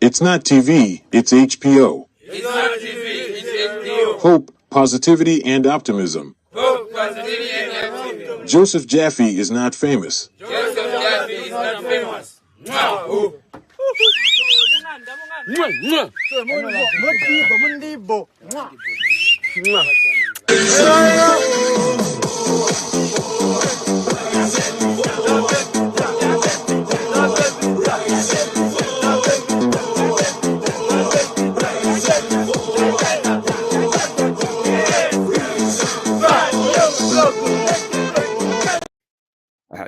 It's not TV, it's HBO. It's not TV, it's HBO. Hope, positivity, and optimism. Hope, positivity, and optimism. Joseph Jaffe is not famous. Joseph Jaffe is not famous. Wow.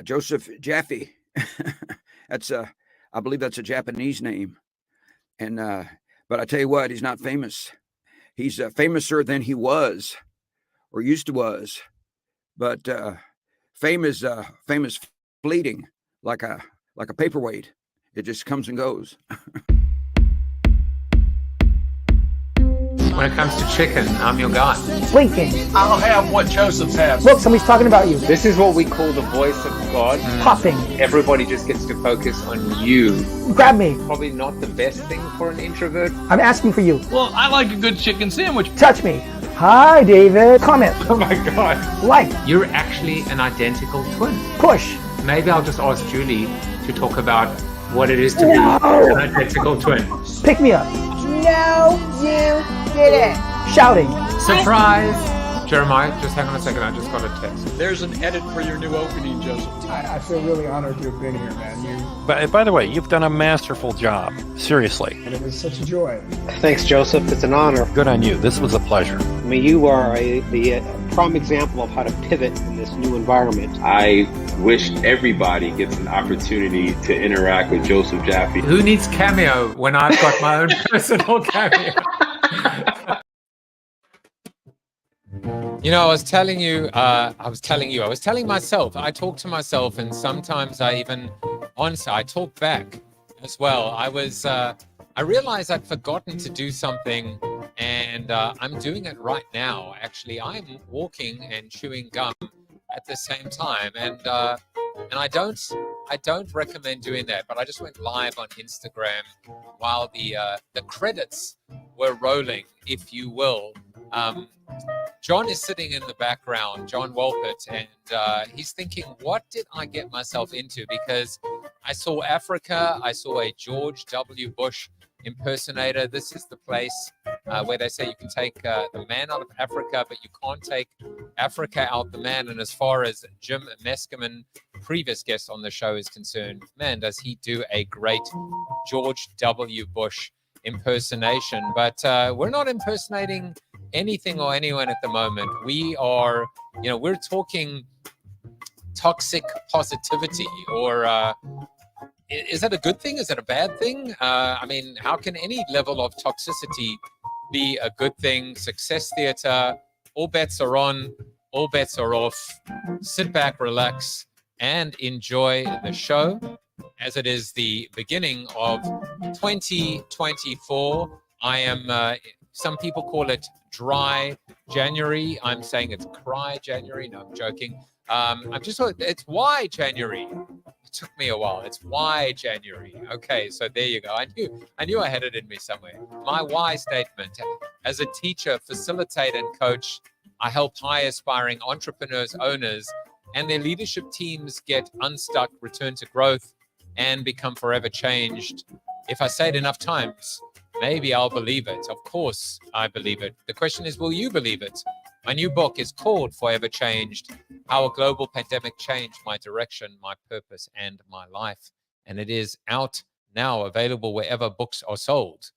Joseph Jaffe. That's I believe that's a Japanese name. And but I tell you what, he's not famous. He's famouser than he was or used to was. But fame is fleeting, like a paperweight. It just comes and goes. When it comes to chicken, I'm your guy. Blinking. I'll have what Joseph has. Look, somebody's talking about you. This is what we call the voice of God. Popping. Everybody just gets to focus on you. Grab me. Probably not the best thing for an introvert. I'm asking for you. Well, I like a good chicken sandwich. Touch me. Hi, David. Comment. Oh my God. Like. You're actually an identical twin. Push. Maybe I'll just ask Julie to talk about what it is to be an identical twin. Pick me up. No, you didn't. Shouting. Surprise! Jeremiah, just hang on a second. I just got a text. There's an edit for your new opening, Joseph. I feel really honored to have been here, man. But by the way, you've done a masterful job. Seriously. And it was such a joy. Thanks, Joseph. It's an honor. Good on you. This was a pleasure. I mean, you are the prime example of how to pivot in this new environment. I wish everybody gets an opportunity to interact with Joseph Jaffe. Who needs Cameo when I've got my own personal Cameo? You know, I was telling myself, I talk to myself, and sometimes I talk back as well. I realized I'd forgotten to do something, and I'm doing it right now. Actually, I'm walking and chewing gum at the same time, and I don't recommend doing that. But I just went live on Instagram while the credits were rolling, if you will. John is sitting in the background, John Wolpert, and he's thinking, what did I get myself into? Because I saw Africa, I saw a George W. Bush impersonator. This is the place where they say you can take the man out of Africa, but you can't take Africa out the man. And as far as Jim Meskimen, previous guest on the show, is concerned, man, does he do a great George W. Bush impersonation. But we're not impersonating anything or anyone at the moment. We are, we're talking toxic positivity, or is that a good thing? Is that a bad thing? I mean, how can any level of toxicity be a good thing? Success theater, all bets are on, all bets are off. Sit back, relax, and enjoy the show as it is the beginning of 2024. I am, some people call it dry January. I'm saying it's cry January. No, I'm joking. I'm just, it's why January. It took me a while. It's why January. Okay, so there you go. I knew I had it in me somewhere. My why statement. As a teacher, facilitator, and coach, I help high aspiring entrepreneurs, owners, and their leadership teams get unstuck, return to growth, and become forever changed. If I say it enough times, maybe I'll believe it. Of course, I believe it. The question is, will you believe it? My new book is called Forever Changed: How a Global Pandemic Changed My Direction, My Purpose, and My Life. And it is out now, available wherever books are sold,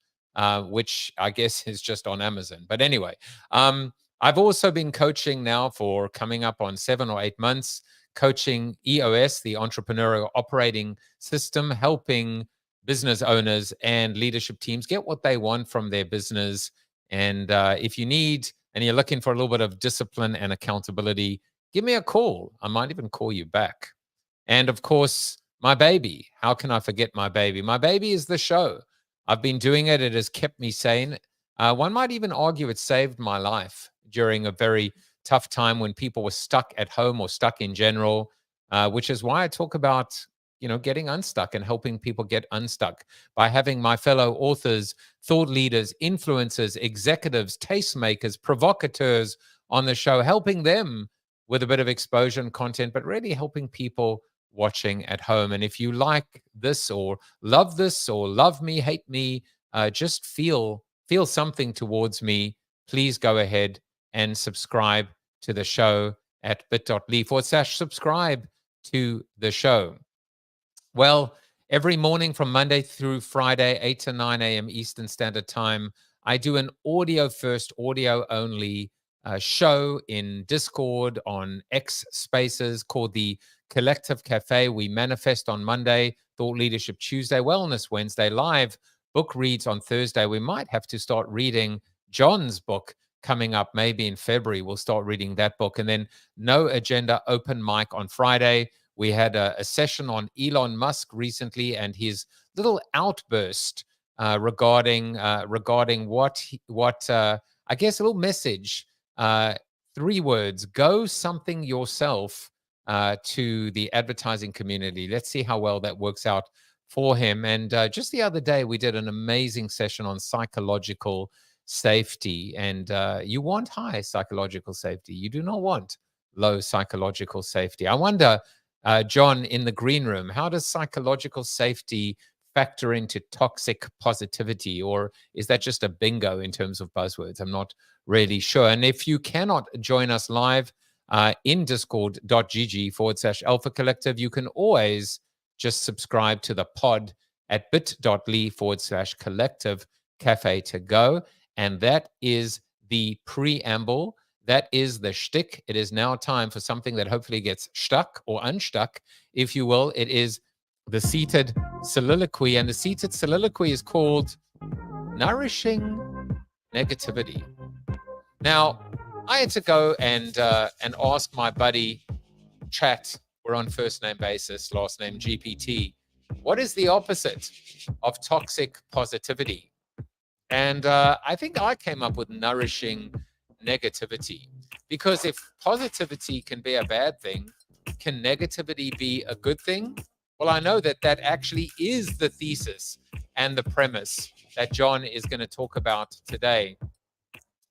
which I guess is just on Amazon. But anyway, I've also been coaching now for coming up on 7 or 8 months, coaching EOS, the Entrepreneurial Operating System, helping business owners and leadership teams get what they want from their business. And if you need, and you're looking for a little bit of discipline and accountability, give me a call. I might even call you back. And of course, my baby. How can I forget my baby? My baby is the show. I've been doing it. It has kept me sane. One might even argue it saved my life during a very tough time when people were stuck at home or stuck in general, which is why I talk about getting unstuck and helping people get unstuck by having my fellow authors, thought leaders, influencers, executives, tastemakers, provocateurs on the show, helping them with a bit of exposure and content, but really helping people watching at home. And if you like this or love me, hate me, just feel something towards me, please go ahead and subscribe to the show at bit.ly/subscribe to the show. Well, every morning from Monday through Friday, 8 to 9 a.m. Eastern Standard Time, I do an audio-first, audio-only show in Discord on X Spaces called the Collective Cafe. We manifest on Monday, Thought Leadership Tuesday, Wellness Wednesday, live book reads on Thursday. We might have to start reading John's book coming up, maybe in February. We'll start reading that book. And then No Agenda open mic on Friday. We had a session on Elon Musk recently and his little outburst regarding what I guess a little message, 3 words: go something yourself, to the advertising community. Let's see how well that works out for him. And just the other day, we did an amazing session on psychological safety. And you want high psychological safety. You do not want low psychological safety. I wonder, John, in the green room, how does psychological safety factor into toxic positivity? Or is that just a bingo in terms of buzzwords? I'm not really sure. And if you cannot join us live in discord.gg/Alpha Collective, you can always just subscribe to the pod at bit.ly/collective cafe to go. And that is the preamble. That is the shtick. It is now time for something that hopefully gets stuck or unstuck, if you will. It is the seated soliloquy. And the seated soliloquy is called Nourishing Negativity. Now, I had to go and ask my buddy Chat, we're on first name basis, last name GPT, what is the opposite of toxic positivity? And I think I came up with nourishing negativity, because if positivity can be a bad thing, can negativity be a good thing? Well, I know that actually is the thesis and the premise that John is going to talk about today.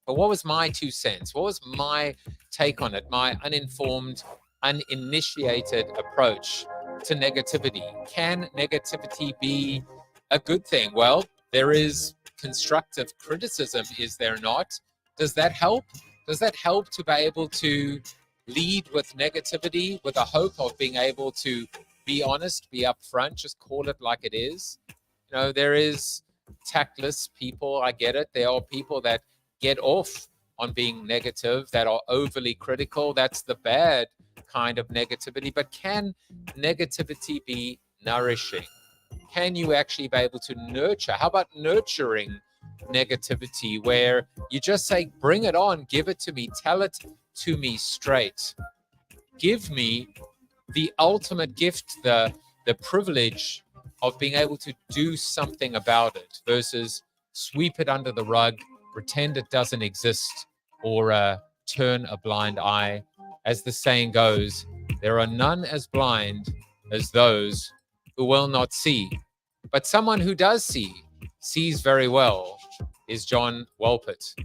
But what was my 2 cents? What was my take on it? My uninformed, uninitiated approach to negativity. Can negativity be a good thing? Well, there is constructive criticism, is there not? Does that help? Does that help to be able to lead with negativity, with a hope of being able to be honest, be upfront, just call it like it is? There is tactless people, I get it. There are people that get off on being negative, that are overly critical. That's the bad kind of negativity. But can negativity be nourishing? Can you actually be able to nurture? How about nurturing negativity, where you just say, bring it on, give it to me, tell it to me straight. Give me the ultimate gift, the privilege of being able to do something about it, versus sweep it under the rug, pretend it doesn't exist, or turn a blind eye. As the saying goes, there are none as blind as those who will not see. But someone who does see, sees very well, is John Wolpert.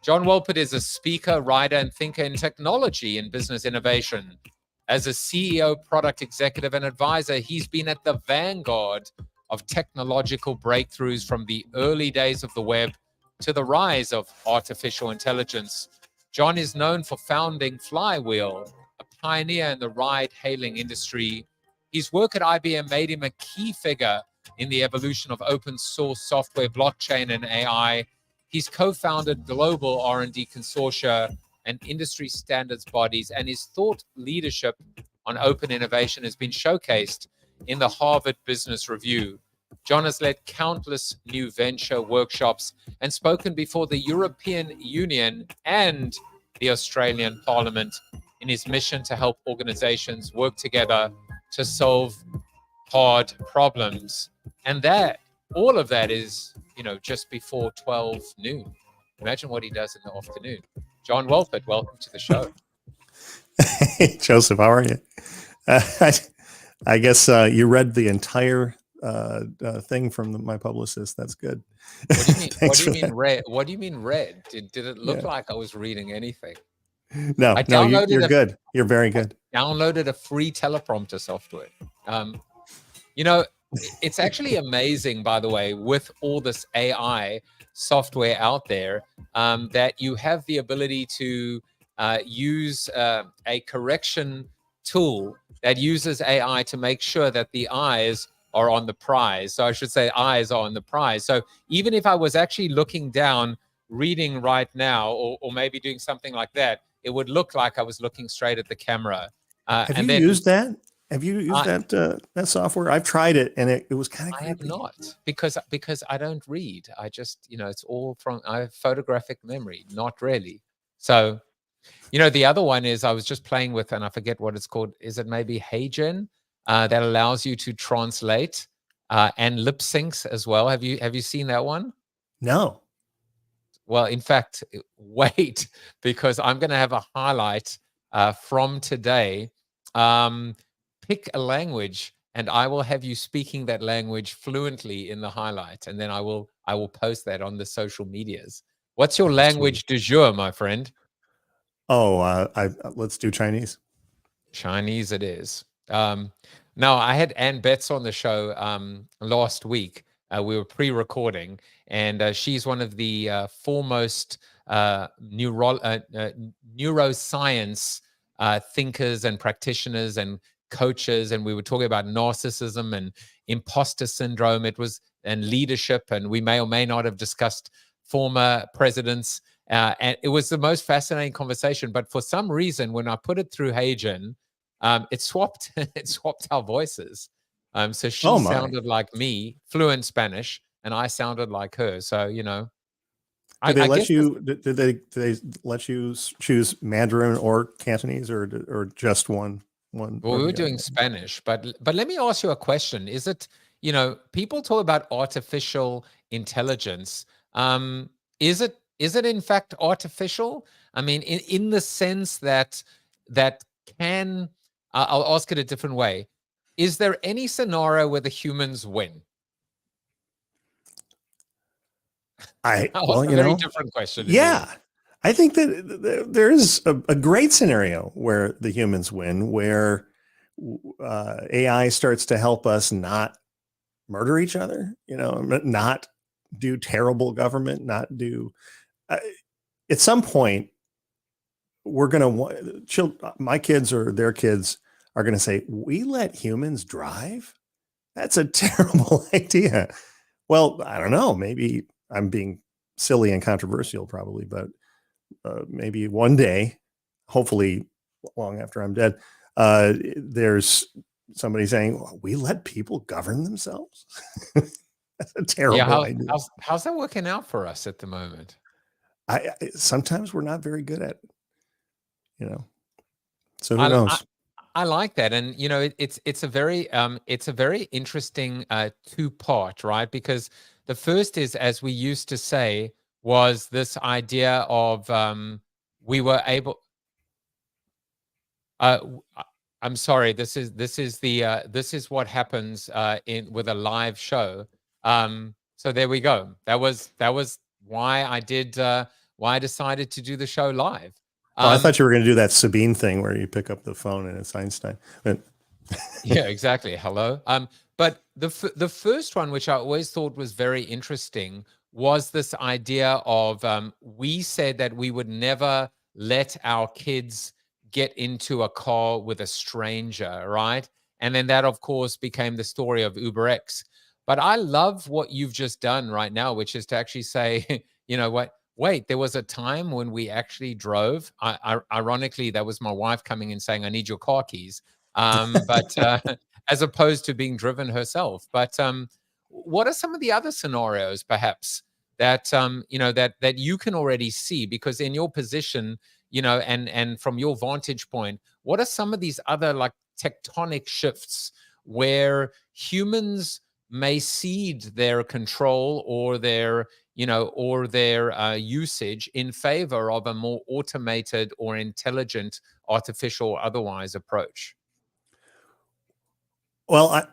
John Wolpert is a speaker, writer, and thinker in technology and business innovation. As a CEO, product executive, and advisor, he's been at the vanguard of technological breakthroughs, from the early days of the web to the rise of artificial intelligence. John is known for founding Flywheel, a pioneer in the ride-hailing industry. His work at IBM made him a key figure in the evolution of open source software, blockchain, and AI. He's co-founded global R&D consortia and industry standards bodies, and his thought leadership on open innovation has been showcased in the Harvard Business Review. John has led countless new venture workshops and spoken before the European Union and the Australian Parliament in his mission to help organizations work together to solve hard problems. And all of that is, just before 12 noon. Imagine what he does in the afternoon. John Wolpert, welcome to the show. Hey, Joseph, how are you? I guess you read the entire thing from my publicist. That's good. What do you mean? Thanks What do you for mean that. read? What do you mean read? Did it look Yeah. like I was reading anything? No, I no, downloaded you're good. You're very good. downloaded a free teleprompter software. You know, it's actually amazing, by the way, with all this AI software out there, that you have the ability to use a correction tool that uses AI to make sure that the eyes are on the prize. So I should say eyes are on the prize. So even if I was actually looking down, reading right now, or maybe doing something like that, it would look like I was looking straight at the camera. Have you used that? Have you used that software? I've tried it, and it was kind of creepy. I have not, because I don't read. I just, it's all from, I have photographic memory, not really. So, the other one is I was just playing with, and I forget what it's called. Is it maybe HeyGen that allows you to translate and lip syncs as well? Have you seen that one? No. Well, in fact, wait, because I'm going to have a highlight from today. Pick a language, and I will have you speaking that language fluently in the highlight, and then I will post that on the social medias. What's your language du jour, my friend? Oh, let's do Chinese. Chinese it is. Now, I had Ann Betts on the show last week. We were pre-recording, and she's one of the foremost neuroscience thinkers and practitioners and coaches. And we were talking about narcissism and imposter syndrome. And leadership, and we may or may not have discussed former presidents. And it was the most fascinating conversation. But for some reason, when I put it through HeyGen, it swapped our voices. So she sounded like me, fluent Spanish, and I sounded like her. So, Did they let you choose Mandarin or Cantonese, or just one? Well, we were doing Spanish, but let me ask you a question. Is it, people talk about artificial intelligence. Is it in fact artificial? I mean, in the sense that can, I'll ask it a different way. Is there any scenario where the humans win? Very different question. Yeah. I think that there is a great scenario where the humans win, where AI starts to help us not murder each other, not do terrible government, not do. At some point, we're going to, my kids or their kids are going to say, we let humans drive? That's a terrible idea. Well, I don't know. Maybe I'm being silly and controversial probably, but maybe one day, hopefully long after I'm dead, there's somebody saying, we let people govern themselves. That's a terrible idea. How's that working out for us at the moment? Sometimes we're not very good at it, so who knows? I like that. And, it's a very interesting two-part, right? Because the first is, as we used to say, was this idea of we were able. I'm sorry. This is what happens with a live show. So there we go. That was why I decided to do the show live. I thought you were going to do that Sabine thing where you pick up the phone and it's Einstein. Yeah, exactly. Hello. But the first one, which I always thought was very interesting, was this idea of we said that we would never let our kids get into a car with a stranger, right? And then that, of course, became the story of UberX. But I love what you've just done right now, which is to actually say, wait, there was a time when we actually drove. Ironically, that was my wife coming in saying, I need your car keys. But as opposed to being driven herself. But what are some of the other scenarios, perhaps, that that you can already see? Because in your position, and from your vantage point, what are some of these other like tectonic shifts where humans may cede their control or their usage in favor of a more automated or intelligent, artificial or otherwise approach? Well,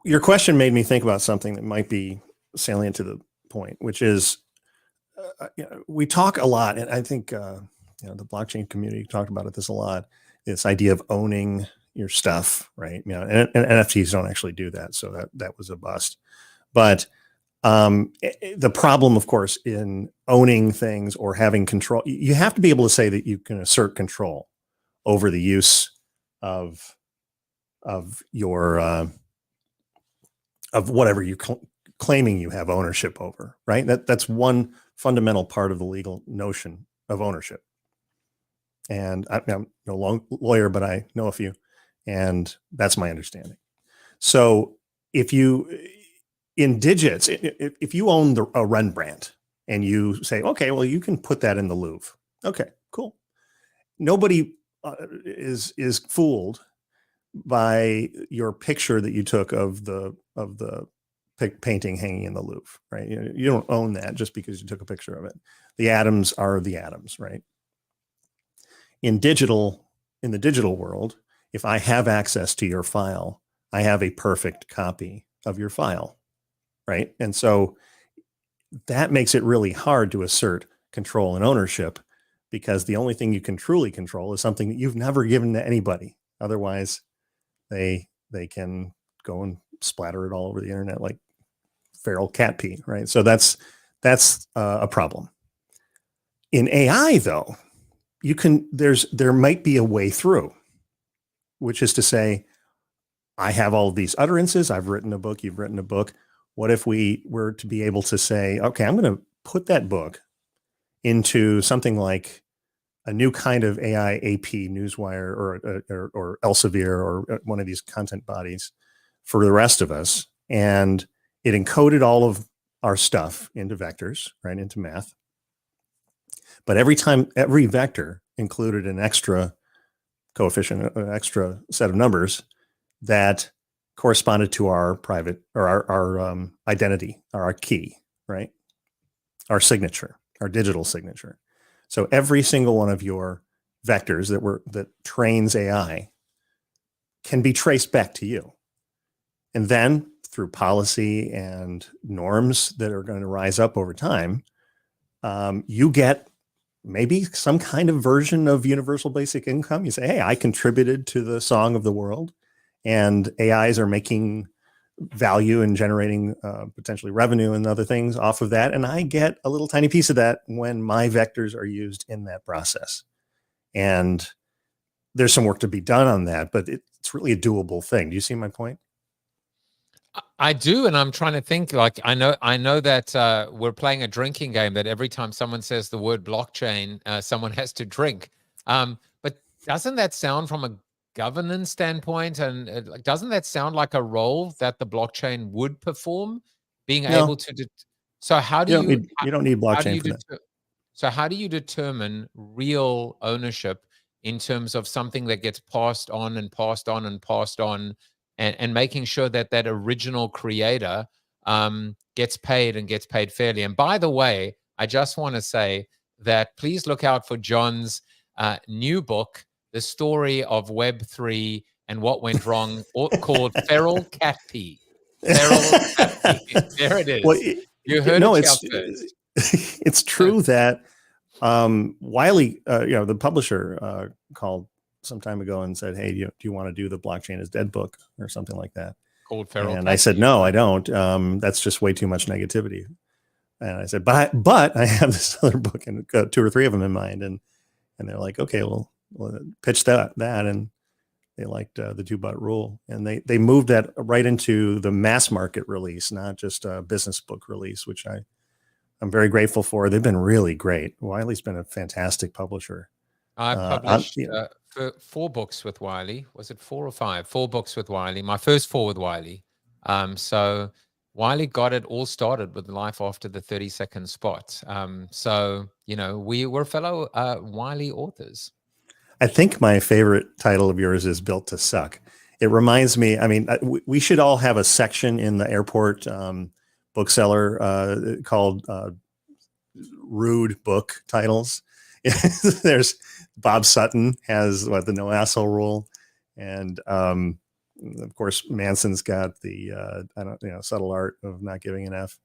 your question made me think about something that might be salient to the point, which is we talk a lot, and I think the blockchain community talked about this a lot. This idea of owning your stuff, right? And NFTs don't actually do that, so that was a bust. But the problem, of course, in owning things or having control, you have to be able to say that you can assert control over the use of your of whatever you claiming you have ownership over, right? That's one fundamental part of the legal notion of ownership. And I'm no lawyer, but I know a few, and that's my understanding. So if you in digits, if you own a Rembrandt and you say, okay, well, you can put that in the Louvre. Okay, cool. Nobody is fooled by your picture that you took of the painting hanging in the Louvre, right? You don't own that just because you took a picture of it. The atoms are the atoms, right? In the digital world, if I have access to your file, I have a perfect copy of your file, right? And so that makes it really hard to assert control and ownership, because the only thing you can truly control is something that you've never given to anybody. Otherwise, they can go and splatter it all over the internet like feral cat pee, right? So that's a problem. In AI, though, there might be a way through, which is to say, I have all of these utterances. I've written a book. You've written a book. What if we were to be able to say, okay, I'm going to put that book into something like a new kind of AI AP Newswire or Elsevier or one of these content bodies for the rest of us. And it encoded all of our stuff into vectors, right, into math. But every vector included an extra coefficient, an extra set of numbers that corresponded to our private or our identity, or our key, right? Our signature, our digital signature. So every single one of your vectors that trains AI can be traced back to you. And then through policy and norms that are going to rise up over time, you get maybe some kind of version of universal basic income. You say, hey, I contributed to the song of the world, and AIs are making value and generating potentially revenue and other things off of that. And I get a little tiny piece of that when my vectors are used in that process. And there's some work to be done on that, but it's really a doable thing. Do you see my point? I do, and I'm trying to think. Like I know that we're playing a drinking game. That every time someone says the word blockchain, someone has to drink. But doesn't that sound, from a governance standpoint, and doesn't that sound like a role that the blockchain would perform? Being able to. So how do you don't need blockchain for that. So how do you determine real ownership in terms of something that gets passed on and passed on and passed on? And making sure that that original creator gets paid and gets paid fairly. And by the way, I just want to say that please look out for John's new book, The Story of Web3 and What Went Wrong, called Feral Cat Pee. Feral Cat Pee. There it is. Well, you heard it first. It's true that Wiley, the publisher, called some time ago and said, hey, do you want to do the Blockchain is Dead book or something like that? Called Feral And Cat I said, Pee. no, I don't. That's just way too much negativity. And I said, but I have this other book and two or three of them in mind. And they're like, okay, well pitch that. And they liked the 2-but rule. And they moved that right into the mass market release, not just a business book release, which I'm very grateful for. They've been really great. Wiley's been a fantastic publisher. I published 4 books with Wiley. Was it 4 or 5? 4 books with Wiley. My first 4 with Wiley. So Wiley got it all started with Life After the 30-Second Spot. So, we were fellow Wiley authors. I think my favorite title of yours is Built to Suck. It reminds me, we should all have a section in the airport bookseller called Rude Book Titles. There's Bob Sutton has the no asshole rule, and Of course, Manson's got the subtle art of not giving an F.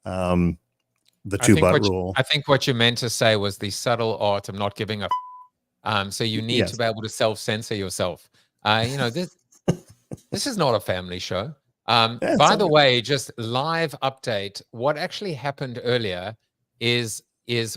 The two-butt rule. I think what you meant to say was the subtle art of not giving a. So you need to be able to self-censor yourself. This is not a family show. By the way, just live update. What actually happened earlier is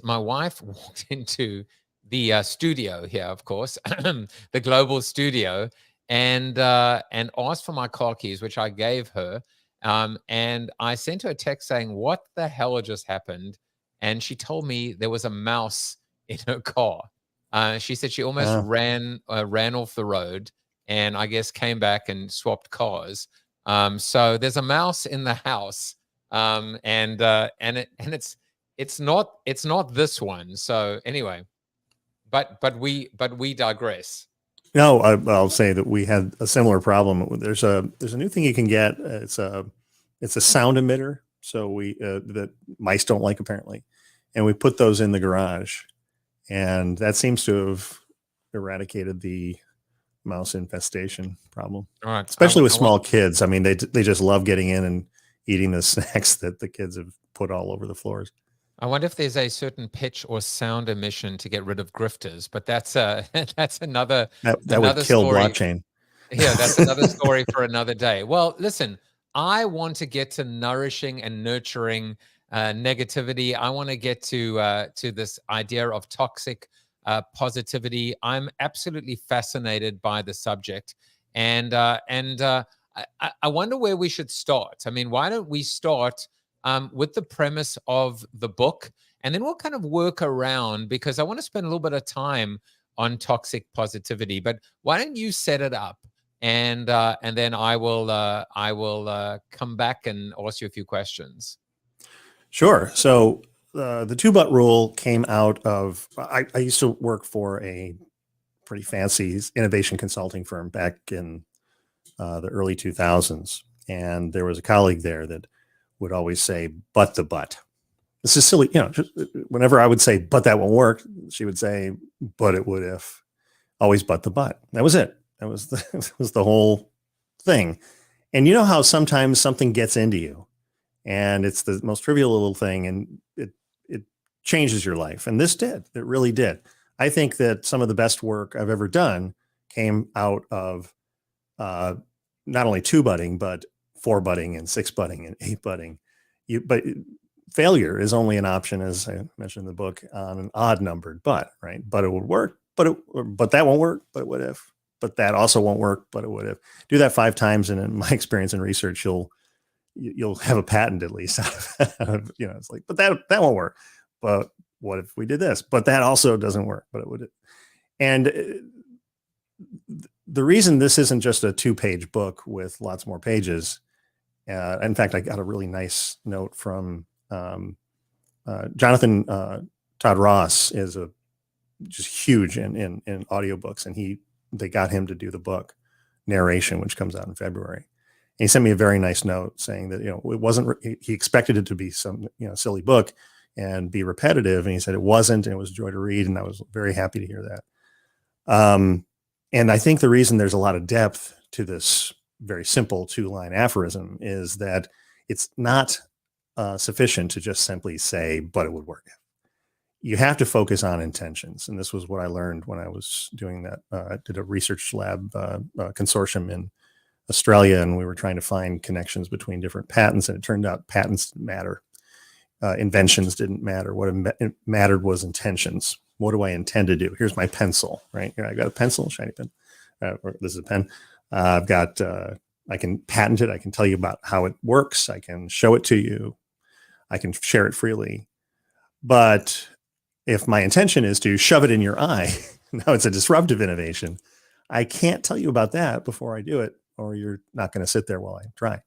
my wife walked into the studio here, of course, the global studio, and asked for my car keys, which I gave her. And I sent her a text saying, "What the hell just happened?" And she told me there was a mouse in her car. She said she almost ran off the road, and I guess came back and swapped cars. So there's a mouse in the house, and it's not this one. So anyway, but we digress. No, I'll say that we had a similar problem. There's a new thing you can get. It's a sound emitter. So that mice don't like, apparently, and we put those in the garage, and that seems to have eradicated the mouse infestation problem. All right, especially with small kids. I mean, they just love getting in and eating the snacks that the kids have put all over the floors. I wonder if there's a certain pitch or sound emission to get rid of grifters, but that's another that would kill story. Blockchain. Yeah, that's another story for another day. Well, listen, I want to get to nourishing and nurturing negativity. I want to get to this idea of toxic positivity. I'm absolutely fascinated by the subject, and I wonder where we should start. I mean, why don't we start with the premise of the book, and then we'll kind of work around, because I want to spend a little bit of time on toxic positivity. But why don't you set it up, and then I will come back and ask you a few questions. Sure. So the two-butt rule came out of, I used to work for a pretty fancy innovation consulting firm back in the early 2000s. And there was a colleague there that would always say, "But the but." This is silly. Just whenever I would say, "But that won't work," she would say, "But it would if." Always but the but. That was it. That was the whole thing. And you know how sometimes something gets into you, and it's the most trivial little thing, and it changes your life. And this did. It really did. I think that some of the best work I've ever done came out of not only two-butting, but four-butting and six-butting and eight-butting. But failure is only an option, as I mentioned in the book, on an odd-numbered but, right? But it would work, but that won't work, but it would if. But that also won't work, but it would if. Do that 5 times, and in my experience in research, you'll have a patent at least out of it's like, but that won't work. But what if we did this? But that also doesn't work, but it would. And the reason this isn't just a 2-page book with lots more pages, in fact, I got a really nice note from Jonathan Todd Ross is just huge in audiobooks, and they got him to do the book narration, which comes out in February. And he sent me a very nice note saying that, it wasn't, he expected it to be some, silly book and be repetitive. And he said it wasn't, and it was a joy to read. And I was very happy to hear that. And I think the reason there's a lot of depth to this very simple 2-line aphorism is that it's not sufficient to just simply say, but it would work. You have to focus on intentions. And this was what I learned when I was doing that. I did a research lab consortium in Australia, and we were trying to find connections between different patents. And it turned out patents didn't matter. Inventions didn't matter. What mattered was intentions. What do I intend to do? Here's my pencil, right? Here, I got a pencil, shiny pen. Or this is a pen. I've got, I can patent it. I can tell you about how it works. I can show it to you. I can share it freely. But if my intention is to shove it in your eye, now it's a disruptive innovation. I can't tell you about that before I do it, or you're not going to sit there while I try.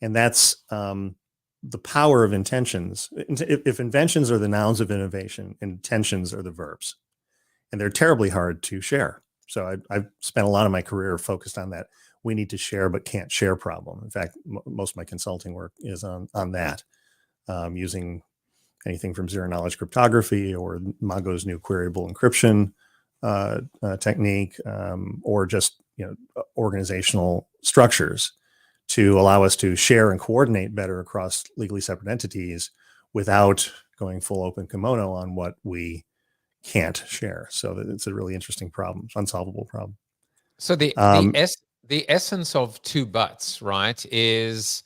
And that's the power of intentions. If inventions are the nouns of innovation, intentions are the verbs, and they're terribly hard to share. So I've spent a lot of my career focused on that. We need to share but can't share problem. In fact, most of my consulting work is on that, using anything from zero-knowledge cryptography or Mongo's new queryable encryption technique, or just organizational structures to allow us to share and coordinate better across legally separate entities without going full open kimono on what we can't share. So it's a really interesting problem, unsolvable problem. So the essence of two butts, right, is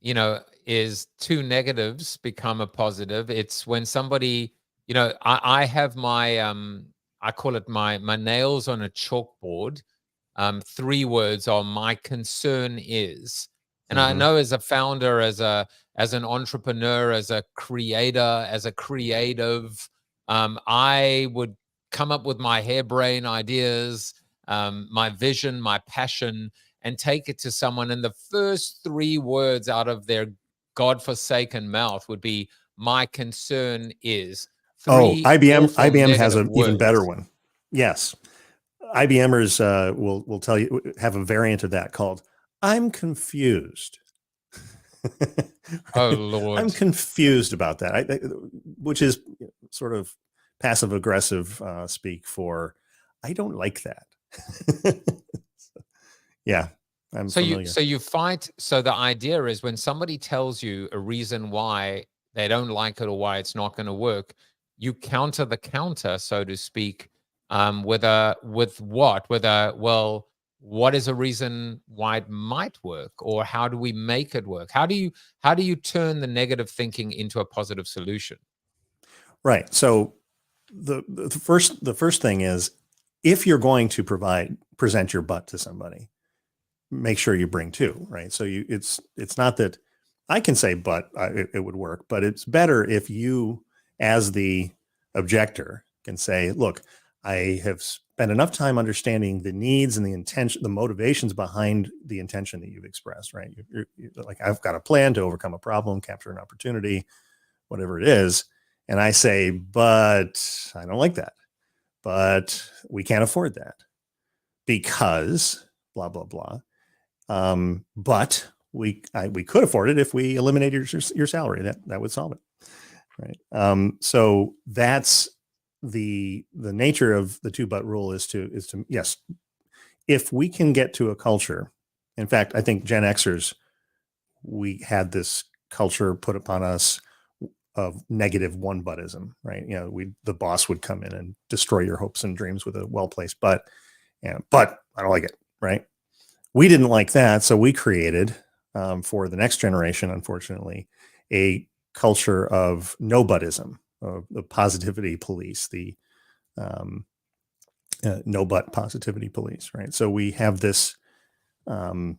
two negatives become a positive. It's when somebody, I have my I call it my nails on a chalkboard. 3 words are my concern is. And I know as a founder, as an entrepreneur, as a creator, as a creative, I would come up with my harebrained ideas, my vision, my passion, and take it to someone. And the first 3 words out of their godforsaken mouth would be, my concern is. IBM has an even better one. Yes. IBMers will tell you, have a variant of that called, I'm confused. Oh, Lord. I'm confused about that, which is sort of passive aggressive speak for, I don't like that. Yeah, I'm familiar. So you fight. So the idea is when somebody tells you a reason why they don't like it or why it's not going to work, you counter the counter, so to speak, what is a reason why it might work, or how do we make it work? How do you turn the negative thinking into a positive solution? Right. So the first thing is, if you're going to present your butt to somebody, make sure you bring 2, right? So it's not that I can say, but it would work, but it's better if you, as the objector, can say, look, I have spent enough time understanding the needs and the intention, the motivations behind the intention that you've expressed, right? You're like, I've got a plan to overcome a problem, capture an opportunity, whatever it is. And I say, but I don't like that, but we can't afford that because blah, blah, blah. But we could afford it if we eliminated your salary. That would solve it. Right. So that's the nature of the 2-butt rule is to yes, if we can get to a culture. In fact, I think Gen Xers, we had this culture put upon us of negative one-buttism, right? The boss would come in and destroy your hopes and dreams with a well-placed butt. But I don't like it, right? We didn't like that, so we created for the next generation, unfortunately, a culture of no-buttism, the positivity police, the no butt positivity police, right? So we have this. I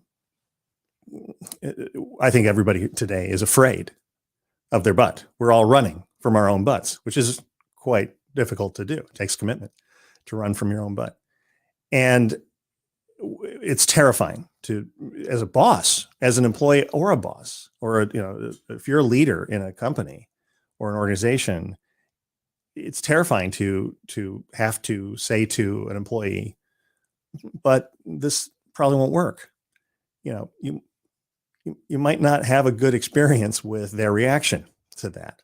think everybody today is afraid of their butt. We're all running from our own butts, which is quite difficult to do. It takes commitment to run from your own butt, and it's terrifying as a boss, as an employee or a boss, or if you're a leader in a company or an organization, it's terrifying to have to say to an employee, but this probably won't work. You might not have a good experience with their reaction to that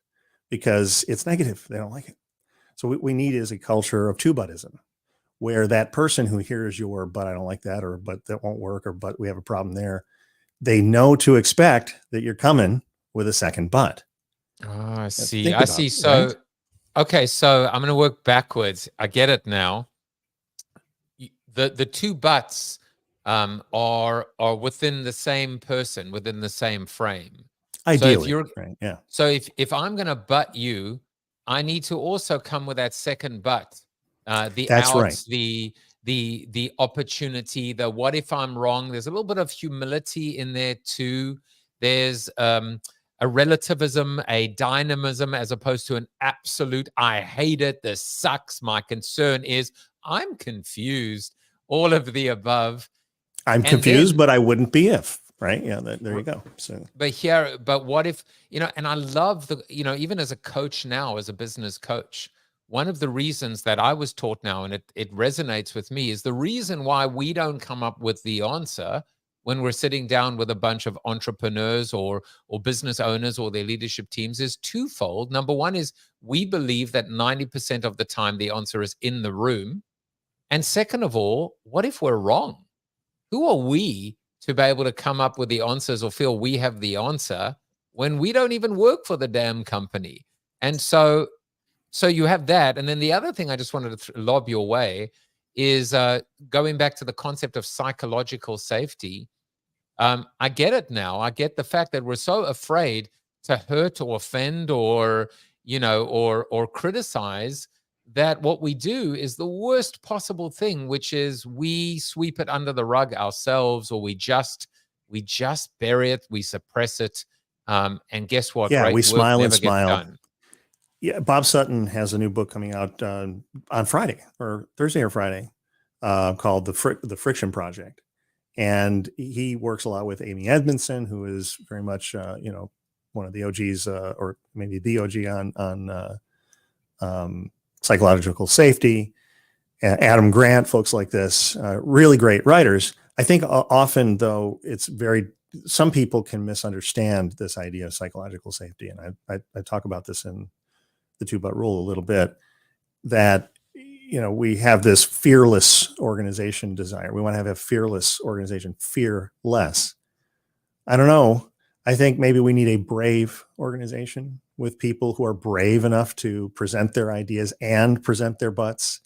because it's negative. They don't like it. So what we need is a culture of 2-buttism, where that person who hears your, but I don't like that, or but that won't work, or but we have a problem there, they know to expect that you're coming with a second but. Oh, I see. I see. So, right? Okay. So I'm going to work backwards. I get it now. The 2 buts are within the same person, within the same frame. Ideally, so right? Yeah. So if I'm going to butt you, I need to also come with that second butt. The That's outs, right. the opportunity, the what if I'm wrong. There's a little bit of humility in there too. There's a relativism, a dynamism, as opposed to an absolute, I hate it, this sucks, my concern is, I'm confused, all of the above. I'm confused, but I wouldn't be if, right? Yeah, there you go. So, but what if, and I love even as a coach now, as a business coach, one of the reasons that I was taught now, and it resonates with me, is the reason why we don't come up with the answer when we're sitting down with a bunch of entrepreneurs or business owners or their leadership teams is twofold. Number one is we believe that 90% of the time the answer is in the room. And second of all, what if we're wrong? who are we to be able to come up with the answers or feel we have the answer when we don't even work for the damn company? And so you have that. And then the other thing I just wanted to lob your way is going back to the concept of psychological safety. I get it now. I get the fact that we're so afraid to hurt or offend or, or criticize, that what we do is the worst possible thing, which is we sweep it under the rug ourselves, or we just bury it, we suppress it. And guess what? Yeah, Great we work smile and never gets smile. done. Yeah, Bob Sutton has a new book coming out on Friday or Thursday or Friday called The Friction Project. And he works a lot with Amy Edmondson, who is very much, one of the OGs or maybe the OG on psychological safety. Adam Grant, folks like this, really great writers. I think often, though, some people can misunderstand this idea of psychological safety. And I talk about this in the 2-but rule a little bit, that, we have this fearless organization desire. We want to have a fearless organization, fearless. I don't know. I think maybe we need a brave organization with people who are brave enough to present their ideas and present their butts.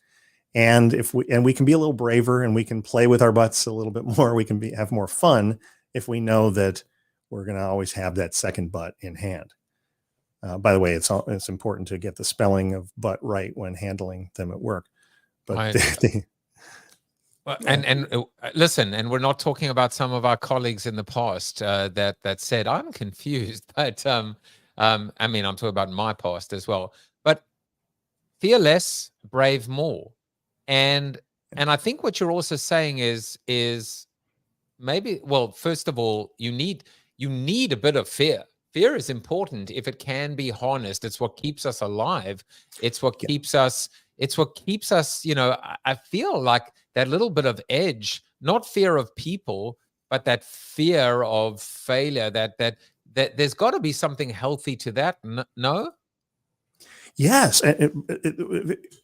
And we can be a little braver, and we can play with our butts a little bit more. We can have more fun if we know that we're going to always have that second butt in hand. By the way, it's important to get the spelling of butt right when handling them at work. But listen, and we're not talking about some of our colleagues in the past that said, I'm confused, but I'm talking about my past as well. But fear less, brave more. And I think what you're also saying is maybe, well, first of all, you need a bit of fear. Fear is important if it can be harnessed. It's what keeps us alive. It's what keeps us, I feel like that little bit of edge, not fear of people, but that fear of failure, that there's got to be something healthy to that. No? Yes.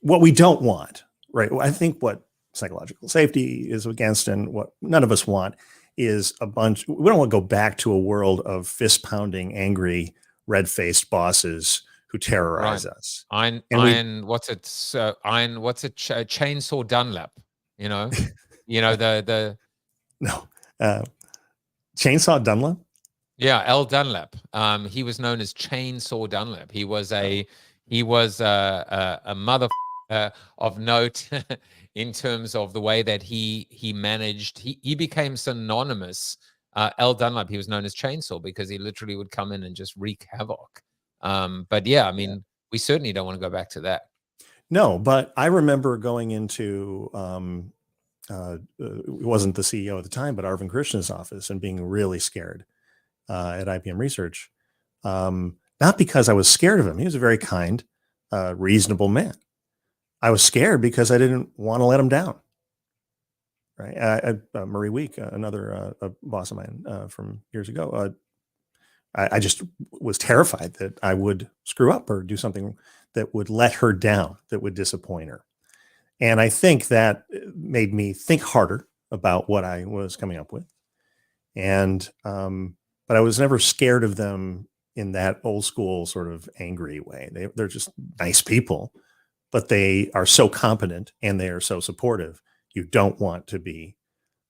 What we don't want, right? I think what psychological safety is against, and what none of us want, is we don't want to go back to a world of fist pounding, angry, red faced bosses who terrorize us. What's it? Chainsaw Dunlap, Chainsaw Dunlap. Yeah. L. Dunlap. He was known as Chainsaw Dunlap. He was a mother of note in terms of the way that he managed. He became synonymous. L. Dunlap, he was known as Chainsaw because he literally would come in and just wreak havoc. But yeah, we certainly don't want to go back to that. No, but I remember going into, it wasn't the CEO at the time, but Arvind Krishna's office, and being really scared at IBM Research. Not because I was scared of him. He was a very kind, reasonable man. I was scared because I didn't want to let him down. Right. Murray Week, another boss of mine from years ago. I just was terrified that I would screw up or do something that would let her down, that would disappoint her. And I think that made me think harder about what I was coming up with. And, but I was never scared of them in that old school sort of angry way. They're just nice people, but they are so competent and they are so supportive. You don't want to be,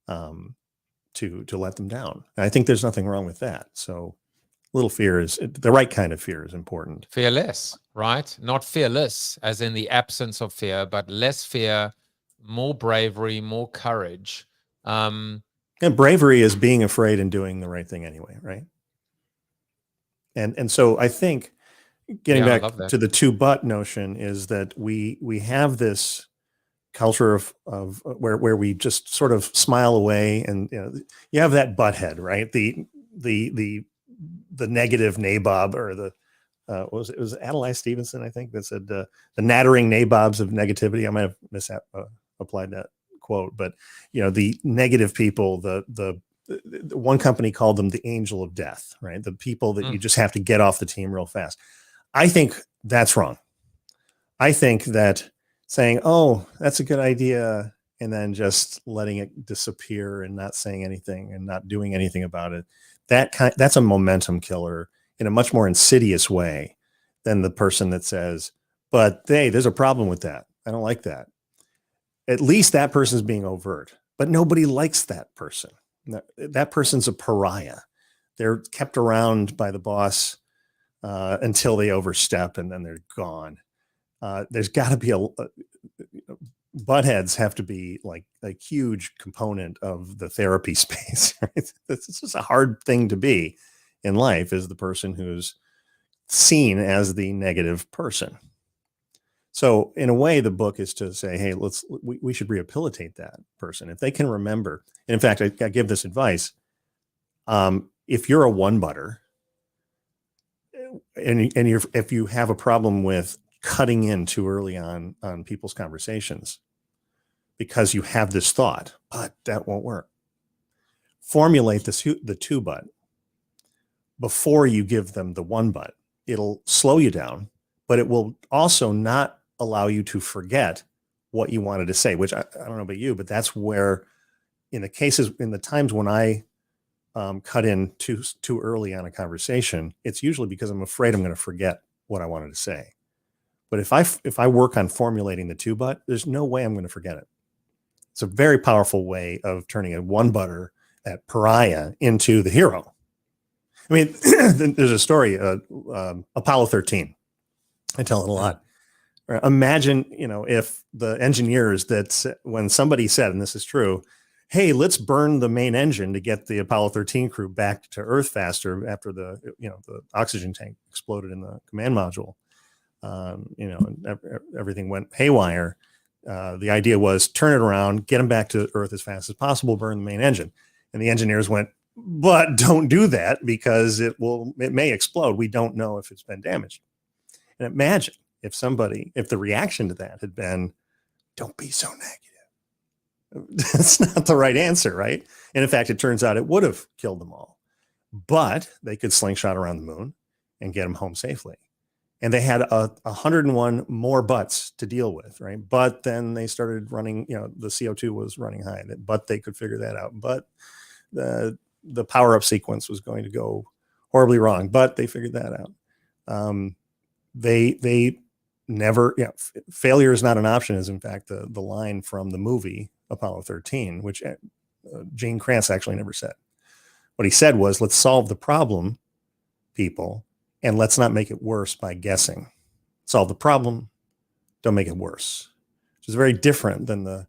to let them down. And I think there's nothing wrong with that. So little fear is the right kind of fear is important. Fearless, right? Not fearless as in the absence of fear, but less fear, more bravery, more courage. And bravery is being afraid and doing the right thing anyway, right? And so I think getting back to the two-but notion is that we have this culture of where we just sort of smile away, and you have that butt head, right? The negative nabob, or the it was Adlai Stevenson, I think, that said the nattering nabobs of negativity. I might have misapplied that quote, but the negative people, the one company called them the angel of death, right? The people that you just have to get off the team real fast. I think that's wrong. I think that saying, oh, that's a good idea, and then just letting it disappear and not saying anything and not doing anything about it, that's a momentum killer in a much more insidious way than the person that says, but hey, there's a problem with that. I don't like that. At least that person's being overt, but nobody likes that person. That person's a pariah. They're kept around by the boss until they overstep, and then they're gone. There's got to be buttheads have to be like a huge component of the therapy space. Right? It's just a hard thing to be in life, is the person who's seen as the negative person. So in a way, the book is to say, hey, we should rehabilitate that person if they can remember. And in fact, I give this advice. If you're a one-butter and if you have a problem with cutting in too early on people's conversations because you have this thought, but that won't work. Formulate the two but before you give them the one but. It'll slow you down, but it will also not allow you to forget what you wanted to say, which I don't know about you, but that's where in the times when I cut in too early on a conversation, it's usually because I'm afraid I'm going to forget what I wanted to say. But if I work on formulating the two but, there's no way I'm going to forget it. It's a very powerful way of turning a one butter, that pariah, into the hero. I mean, there's a story, Apollo 13. I tell it a lot. Imagine, if the engineers when somebody said, and this is true, hey, let's burn the main engine to get the Apollo 13 crew back to Earth faster after the oxygen tank exploded in the command module. And everything went haywire. The idea was turn it around, get them back to Earth as fast as possible, burn the main engine. And the engineers went, but don't do that because it may explode. We don't know if it's been damaged. And imagine if the reaction to that had been, don't be so negative. That's not the right answer, right? And in fact, it turns out it would have killed them all. But they could slingshot around the moon and get them home safely. And they had 101 more buts to deal with, right? But then they started running, the CO2 was running high, but they could figure that out. But the power-up sequence was going to go horribly wrong, but they figured that out. They never, failure is not an option is in fact the line from the movie Apollo 13, which Gene Kranz actually never said. What he said was, let's solve the problem, people, and let's not make it worse by guessing. Solve the problem, don't make it worse. Which is very different than the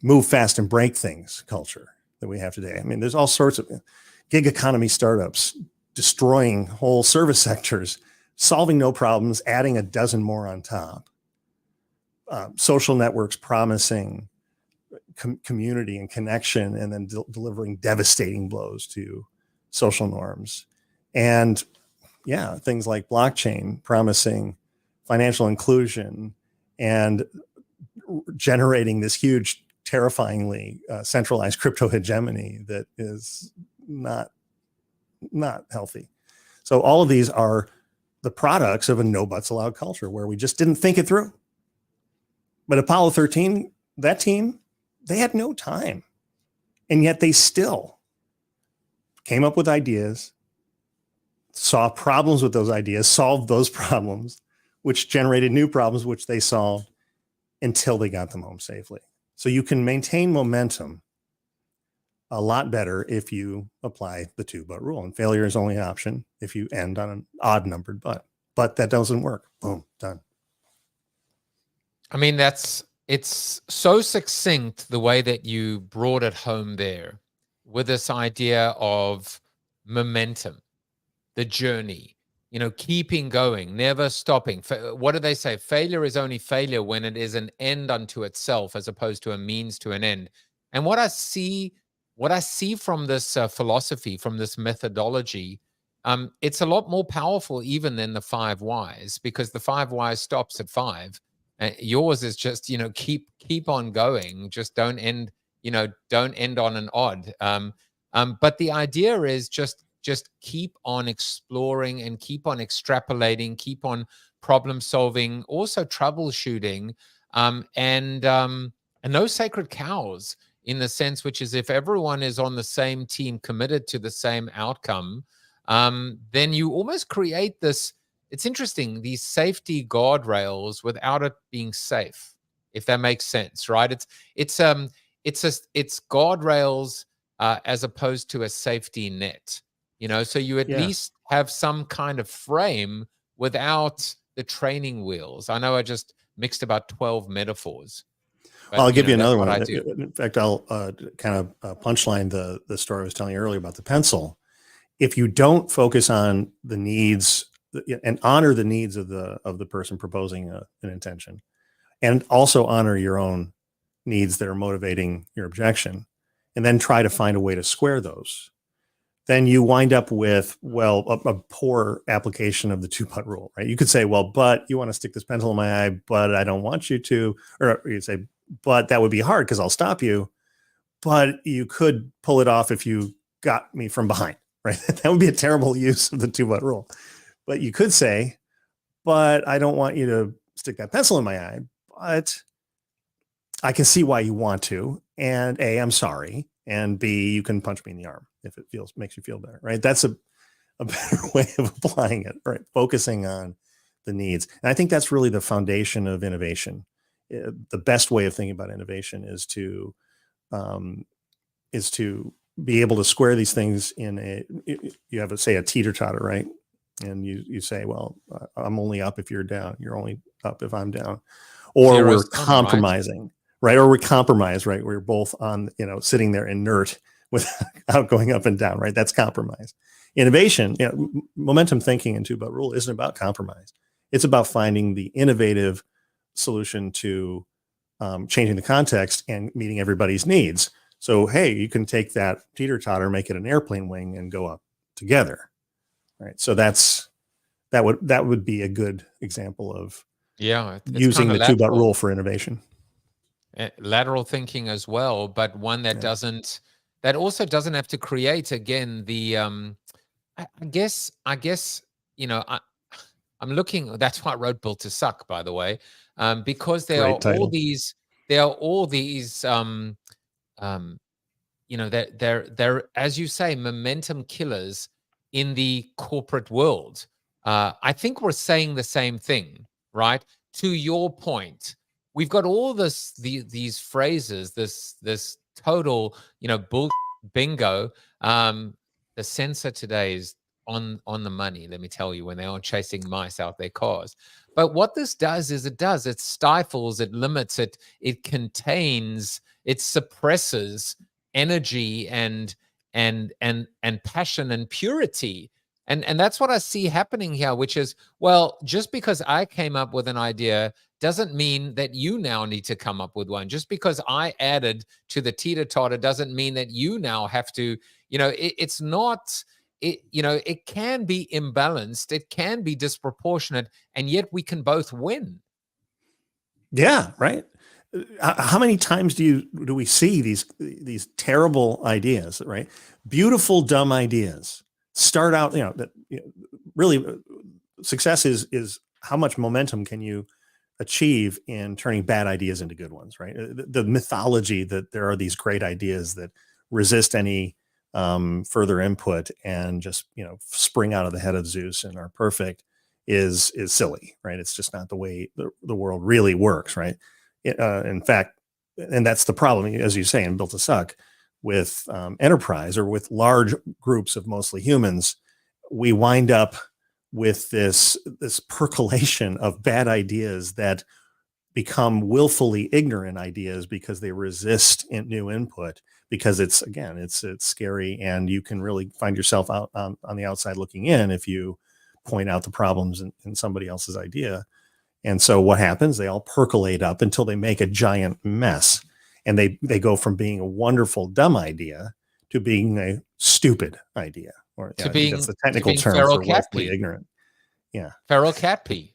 move fast and break things culture that we have today. I mean, there's all sorts of gig economy startups destroying whole service sectors, solving no problems, adding a dozen more on top. Social networks promising community and connection, and then delivering devastating blows to social norms. And things like blockchain promising financial inclusion and generating this huge, terrifyingly centralized crypto hegemony that is not healthy. So all of these are the products of a no buts allowed culture where we just didn't think it through. But Apollo 13, that team, they had no time. And yet they still came up with ideas, saw problems with those ideas, solved those problems, which generated new problems, which they solved until they got them home safely. So you can maintain momentum a lot better if you apply the two but rule. And failure is only an option if you end on an odd numbered but. But that doesn't work. Boom, done. I mean, it's so succinct the way that you brought it home there with this idea of momentum, the journey, keeping going, never stopping. What do they say? Failure is only failure when it is an end unto itself as opposed to a means to an end. And what I see from this philosophy, from this methodology, it's a lot more powerful even than the 5 whys, because the 5 whys stops at 5. Yours is just, keep on going. Just don't end on an odd. But the idea is just keep on exploring and keep on extrapolating, keep on problem solving, also troubleshooting, and no sacred cows, in the sense which is, if everyone is on the same team, committed to the same outcome, then you almost create this. It's interesting, these safety guardrails without it being safe, if that makes sense, right? It's guardrails as opposed to a safety net, so you at least have some kind of frame without the training wheels. I know I just mixed about 12 metaphors. But, I'll give you another one. In fact, I'll kind of punchline the story I was telling you earlier about the pencil. If you don't focus on the needs and honor the needs of the person proposing an intention, and also honor your own needs that are motivating your objection, and then try to find a way to square those, then you wind up with, a poor application of the 2-but rule, right? You could say, but you want to stick this pencil in my eye, but I don't want you to, or you say, but that would be hard because I'll stop you, but you could pull it off if you got me from behind, right? That would be a terrible use of the 2-but rule. But you could say, but I don't want you to stick that pencil in my eye, but I can see why you want to. And A, I'm sorry. And B, you can punch me in the arm if it makes you feel better, right? That's a better way of applying it, right? Focusing on the needs. And I think that's really the foundation of innovation. The best way of thinking about innovation is to be able to square these things you have say a teeter-totter, right? And you say, I'm only up if you're down. You're only up if I'm down. Or we're compromising, right? Or we compromise, right? We're both on, sitting there inert without going up and down, right? That's compromise. Innovation, momentum thinking and 2-but rule isn't about compromise. It's about finding the innovative solution to changing the context and meeting everybody's needs. So, hey, you can take that teeter-totter, make it an airplane wing, and go up together, right? So that would be a good example of using the 2-but rule for innovation. Lateral thinking as well, but one that also doesn't have to create, again, the I guess I'm looking. That's why I wrote "Built to Suck," by the way, because there are all these. They're as you say, momentum killers in the corporate world. I think we're saying the same thing, right? To your point, we've got all these phrases, this total, bull bingo. The censor today is on the money, let me tell you, when they aren't chasing mice out their cars. But what this does is it stifles, it limits, it contains, it suppresses energy and passion and purity. And that's what I see happening here, which is, just because I came up with an idea doesn't mean that you now need to come up with one. Just because I added to the teeter-totter doesn't mean that you now have to, it's not, it can be imbalanced, it can be disproportionate, and yet we can both win. Yeah, right. How many times do we see these terrible ideas, right? Beautiful, dumb ideas start out, really success is how much momentum can you achieve in turning bad ideas into good ones, right? The mythology that there are these great ideas that resist any further input and just, spring out of the head of Zeus and are perfect is silly, right? It's just not the way the world really works, right? In fact, and that's the problem, as you say, in Built to Suck, with enterprise or with large groups of mostly humans, we wind up with this percolation of bad ideas that become willfully ignorant ideas because they resist new input, because it's scary, and you can really find yourself out on the outside looking in if you point out the problems in somebody else's idea. And so what happens? They all percolate up until they make a giant mess. And they go from being a wonderful, dumb idea to being a stupid idea. Or to being, that's the technical term for willfully ignorant. Yeah. Feral cat pee.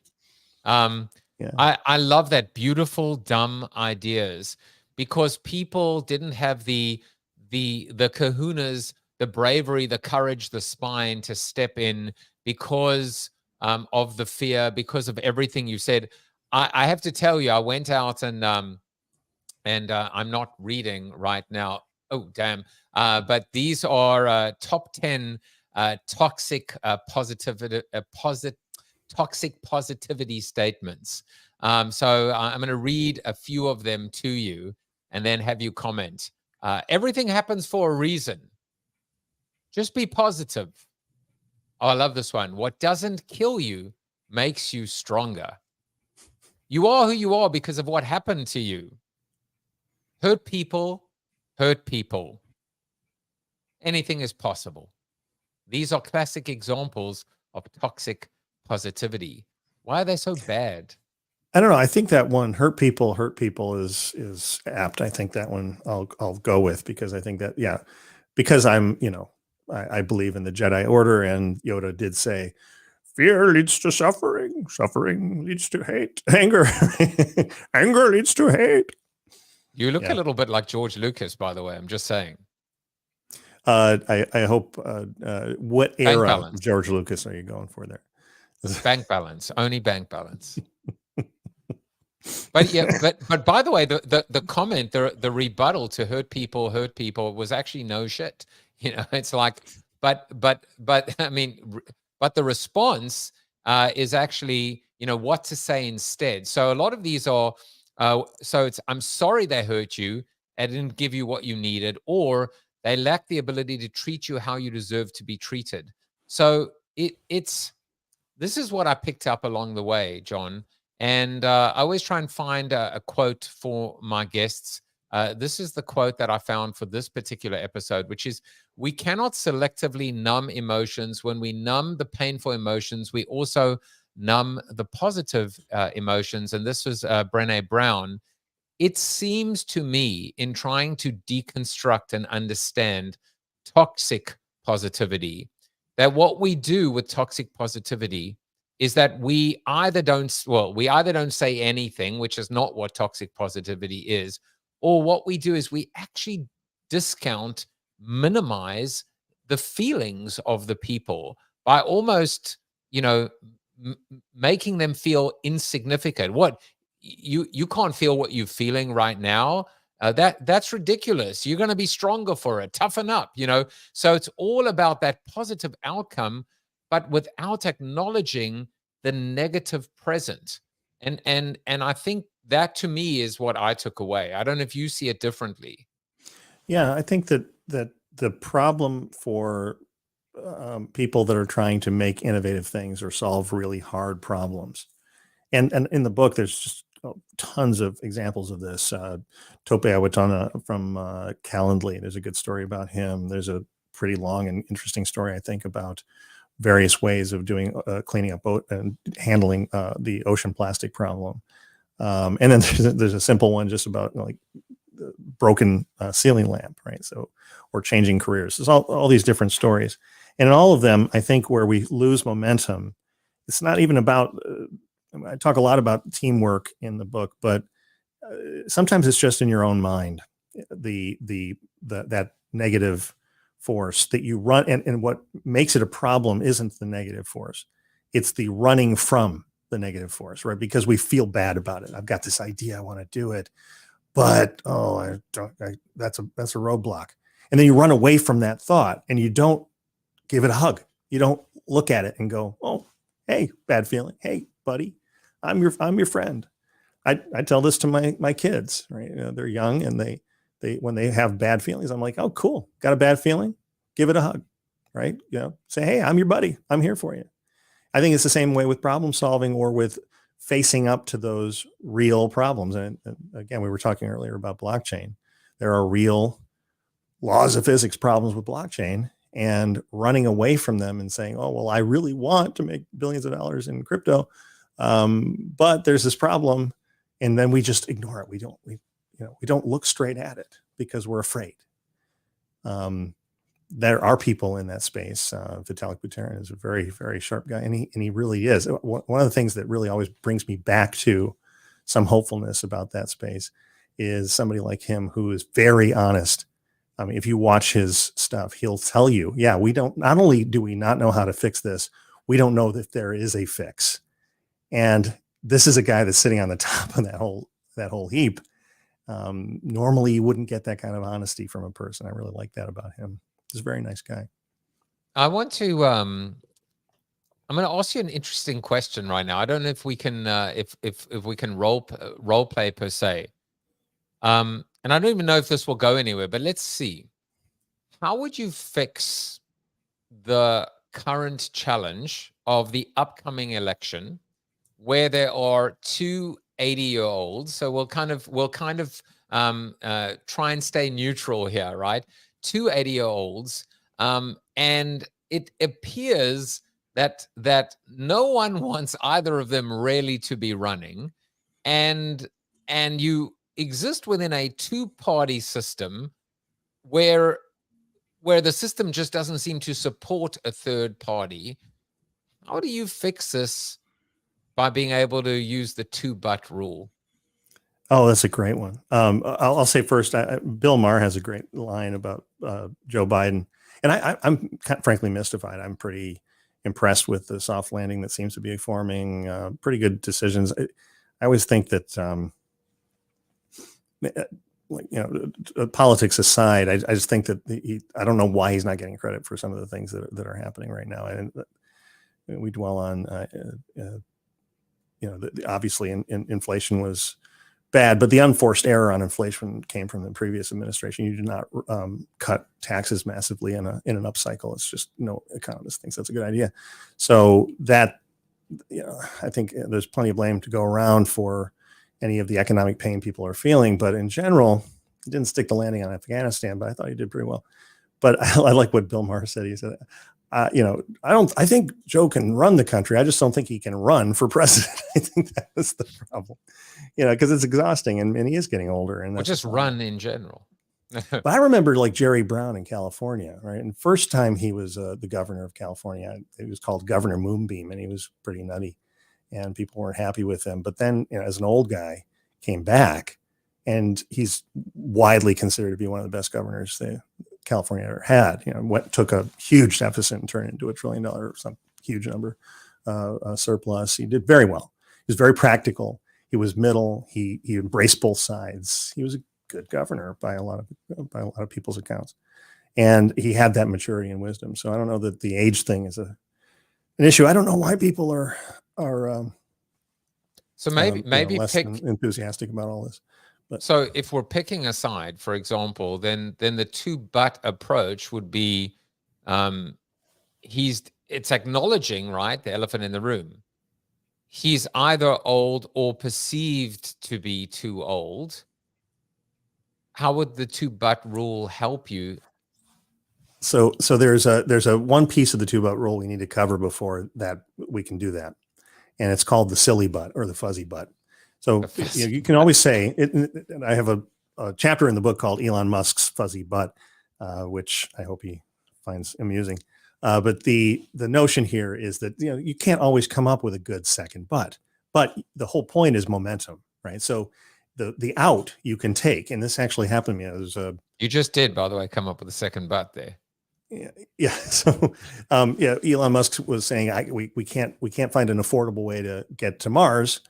I love that. Beautiful, dumb ideas, because people didn't have the kahunas, the bravery, the courage, the spine to step in because of the fear, because of everything you said. I have to tell you, I went out and I'm not reading right now. Oh, damn. But these are top 10 toxic toxic positivity statements. So I'm going to read a few of them to you and then have you comment. Everything happens for a reason. Just be positive. Oh, I love this one. What doesn't kill you makes you stronger. You are who you are because of what happened to you. Hurt people, hurt people. Anything is possible. These are classic examples of toxic positivity. Why are they so bad? I don't know. I think that one, hurt people is apt. I think that one I'll go with, because I think that, yeah, because I'm, I believe in the Jedi Order, and Yoda did say, fear leads to suffering. Suffering leads to hate. Anger. Anger leads to hate. You look a little bit like George Lucas, by the way. I'm just saying. I hope. What era of George Lucas are you going for there? Bank balance. Only bank balance. But yeah, but by the way, the comment, the rebuttal to hurt people was actually no shit. It's like, but I mean, but the response is actually, what to say instead. So a lot of these are, so it's, I'm sorry they hurt you. I didn't give you what you needed, or they lack the ability to treat you how you deserve to be treated. So this is what I picked up along the way, John. And I always try and find a quote for my guests. This is the quote that I found for this particular episode, which is, we cannot selectively numb emotions. When we numb the painful emotions, we also numb the positive emotions. And this was Brené Brown. It seems to me, in trying to deconstruct and understand toxic positivity, that what we do with toxic positivity is that we either don't say anything, which is not what toxic positivity is, or what we do is we actually discount, minimize the feelings of the people by almost, making them feel insignificant. What you can't feel what you're feeling right now. That's ridiculous. You're going to be stronger for it. Toughen up, So it's all about that positive outcome, but without acknowledging the negative present. And I think that, to me, is what I took away. I don't know if you see it differently. Yeah, I think that the problem for people that are trying to make innovative things or solve really hard problems, and in the book, there's just tons of examples of this. Tope Awatona from Calendly, there's a good story about him. There's a pretty long and interesting story, I think, about various ways of doing cleaning up and handling the ocean plastic problem. And then there's a simple one just about like the broken ceiling lamp, right? So, or changing careers. There's all these different stories. And in all of them, I think where we lose momentum, it's not even about, I talk a lot about teamwork in the book, but sometimes it's just in your own mind, that negative force that you run. And what makes it a problem isn't the negative force. It's the running from the negative force, right? Because we feel bad about it. I've got this idea, I want to do it, but that's a roadblock. And then you run away from that thought and you don't give it a hug. You don't look at it and go, oh, hey, bad feeling. Hey, buddy, I'm your friend. I tell this to my kids, right? They're young, and they when they have bad feelings, I'm like, oh, cool. Got a bad feeling? Give it a hug, right? Say, hey, I'm your buddy. I'm here for you. I think it's the same way with problem solving or with facing up to those real problems. And again, we were talking earlier about blockchain. There are real laws of physics problems with blockchain, and running away from them and saying, oh, well, I really want to make billions of dollars in crypto, but there's this problem. And then we just ignore it. We don't look straight at it because we're afraid. There are people in that space. Vitalik Buterin is a very, very sharp guy, and he really is. One of the things that really always brings me back to some hopefulness about that space is somebody like him who is very honest. I mean, if you watch his stuff, he'll tell you, yeah, not only do we not know how to fix this, we don't know that there is a fix. And this is a guy that's sitting on the top of that whole heap. Normally you wouldn't get that kind of honesty from a person. I really like that about him. He's a very nice guy. I want to I'm going to ask you an interesting question right now. I don't know if we can if we can role play per se. And I don't even know if this will go anywhere, but let's see. How would you fix the current challenge of the upcoming election where there are two 80-year-olds? So we'll kind of try and stay neutral here, right? Two 80-year-olds, and it appears that no one wants either of them really to be running, and you exist within a two-party system where the system just doesn't seem to support a third party. How do you fix this by being able to use the two-but rule? Oh, that's a great one. I'll say first, Bill Maher has a great line about Joe Biden, and I'm frankly mystified. I'm pretty impressed with the soft landing that seems to be forming. Pretty good decisions. I always think that, politics aside, I just think that I don't know why he's not getting credit for some of the things that are happening right now. And we dwell on, obviously inflation was bad, but the unforced error on inflation came from the previous administration. You did not cut taxes massively in an upcycle. It's just no economist thinks that's a good idea. So that, I think there's plenty of blame to go around for any of the economic pain people are feeling. But in general, he didn't stick the landing on Afghanistan, but I thought he did pretty well. But I like what Bill Maher said. He said, I think Joe can run the country. I just don't think he can run for president. I think that is the problem, because it's exhausting and he is getting older. And just run in general. But I remember like Jerry Brown in California, right? And first time he was the governor of California, it was called Governor Moonbeam, and he was pretty nutty and people weren't happy with him. But then, as an old guy, came back, and he's widely considered to be one of the best governors California ever had. Took a huge deficit and turned it into $1 trillion or some huge number surplus. He did very well. He was very practical. He was middle. He embraced both sides. He was a good governor by a lot of people's accounts, and he had that maturity and wisdom. So I don't know that the age thing is an issue. I don't know why people are so maybe less enthusiastic about all this. But so if we're picking a side, for example, then the two-but approach would be it's acknowledging, right, the elephant in the room. He's either old or perceived to be too old. How would the two-but rule help you? So there's a one piece of the two-but rule we need to cover before that we can do that, and it's called the silly but or the fuzzy but. So you can always say it. And I have a chapter in the book called Elon Musk's Fuzzy Butt, which I hope he finds amusing. But the notion here is that you can't always come up with a good second but the whole point is momentum, right? So the out you can take, and this actually happened to me. You just did, by the way, come up with a second but there. Yeah. So Elon Musk was saying we can't find an affordable way to get to Mars.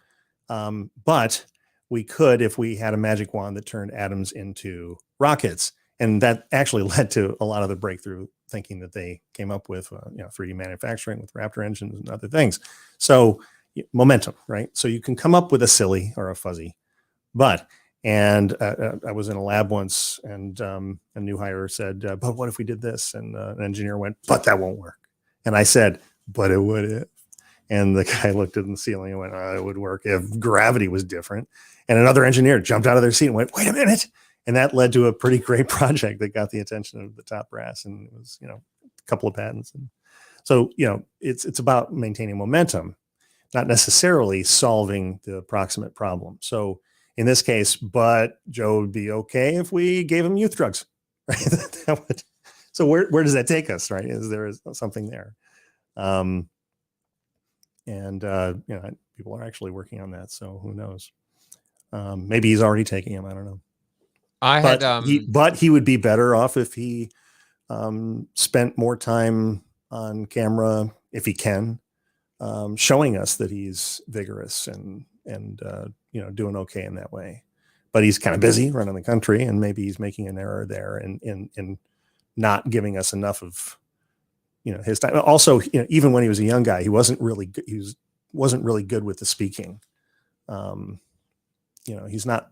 But we could if we had a magic wand that turned atoms into rockets. And that actually led to a lot of the breakthrough thinking that they came up with, 3D manufacturing with Raptor engines and other things. So momentum, right? So you can come up with a silly or a fuzzy but. And I was in a lab once, and a new hire said, but what if we did this? And an engineer went, but that won't work. And I said, but it would. And the guy looked at the ceiling and went, it would work if gravity was different. And another engineer jumped out of their seat and went, wait a minute. And that led to a pretty great project that got the attention of the top brass. And it was, a couple of patents. And so, it's about maintaining momentum, not necessarily solving the approximate problem. So in this case, but Joe would be okay if we gave him youth drugs, right? So where does that take us, right? Is there something there? And people are actually working on that. So who knows? Maybe he's already taking them. I don't know. But he would be better off if he spent more time on camera, if he can, showing us that he's vigorous and doing okay in that way. But he's kind of busy running the country, and maybe he's making an error there in not giving us enough of his time. Also, even when he was a young guy, he wasn't really good. Wasn't really good with the speaking. He's not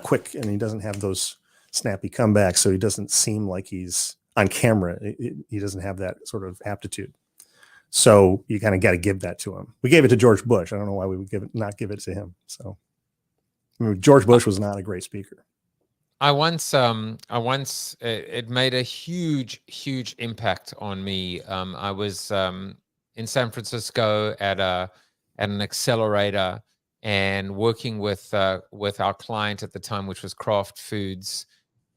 quick, and he doesn't have those snappy comebacks, so he doesn't seem like he's on camera. He doesn't have that sort of aptitude. So you kind of got to give that to him. We gave it to George Bush. I don't know why we would not give it to him. So George Bush was not a great speaker. I once it made a huge impact on me. I was in San Francisco at an accelerator and working with our client at the time, which was Kraft Foods,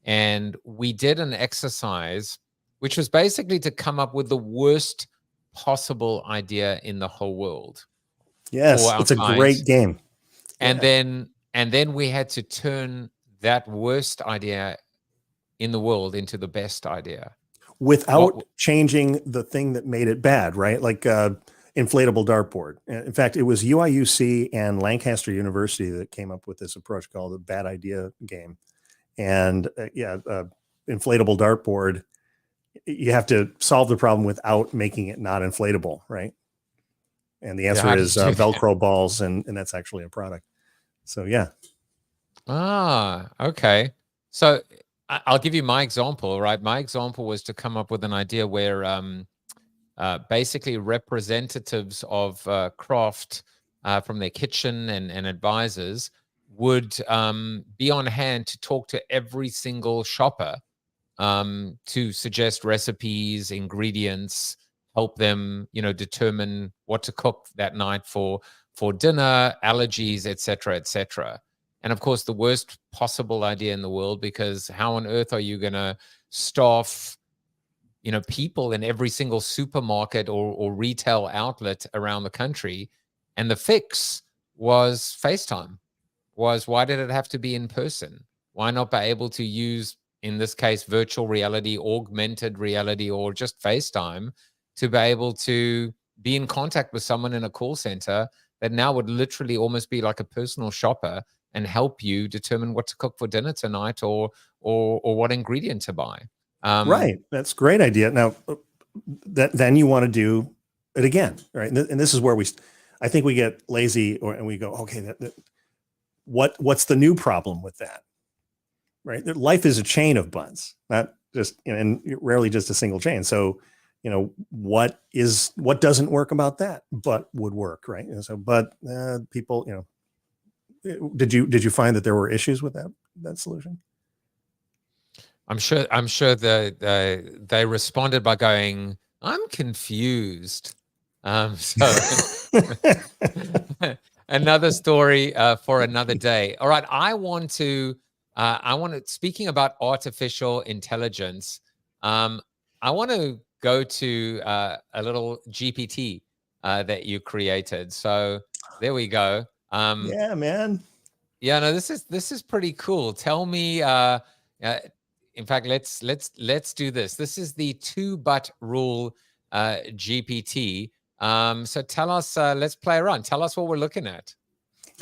and we did an exercise which was basically to come up with the worst possible idea in the whole world. Yes, it's a great game. And then we had to turn that worst idea in the world into the best idea without changing the thing that made it bad, right? Like inflatable dartboard. In fact, it was UIUC and Lancaster University that came up with this approach called the bad idea game. And inflatable dartboard, you have to solve the problem without making it not inflatable, right? And the answer is Velcro balls, and that's actually a product. So yeah. Ah, okay. So I'll give you my example, right? My example was to come up with an idea where basically representatives of Kraft from their kitchen and advisors would be on hand to talk to every single shopper to suggest recipes, ingredients, help them, determine what to cook that night for dinner, allergies, etc., etc. And of course, the worst possible idea in the world, because how on earth are you going to staff, people in every single supermarket or retail outlet around the country? And the fix was FaceTime. Why did it have to be in person? Why not be able to use, in this case, virtual reality, augmented reality, or just FaceTime to be able to be in contact with someone in a call center that now would literally almost be like a personal shopper and help you determine what to cook for dinner tonight or what ingredient to buy. Right. That's a great idea. Now, then you want to do it again, right? And this is where I think we get lazy and we go, okay, what's the new problem with that? Right. Life is a chain of buts, not just, and rarely just a single chain. So, what doesn't work about that, but would work, right? And so, people, did you find that there were issues with that solution? I'm sure they responded by going, "I'm confused." So another story for another day. All right, I want to. Speaking about artificial intelligence, I want to go to a little GPT that you created. So there we go. Yeah, man. Yeah, no, this is pretty cool. Tell me. In fact, let's do this. This is the 2-but rule GPT. So tell us. Let's play around. Tell us what we're looking at.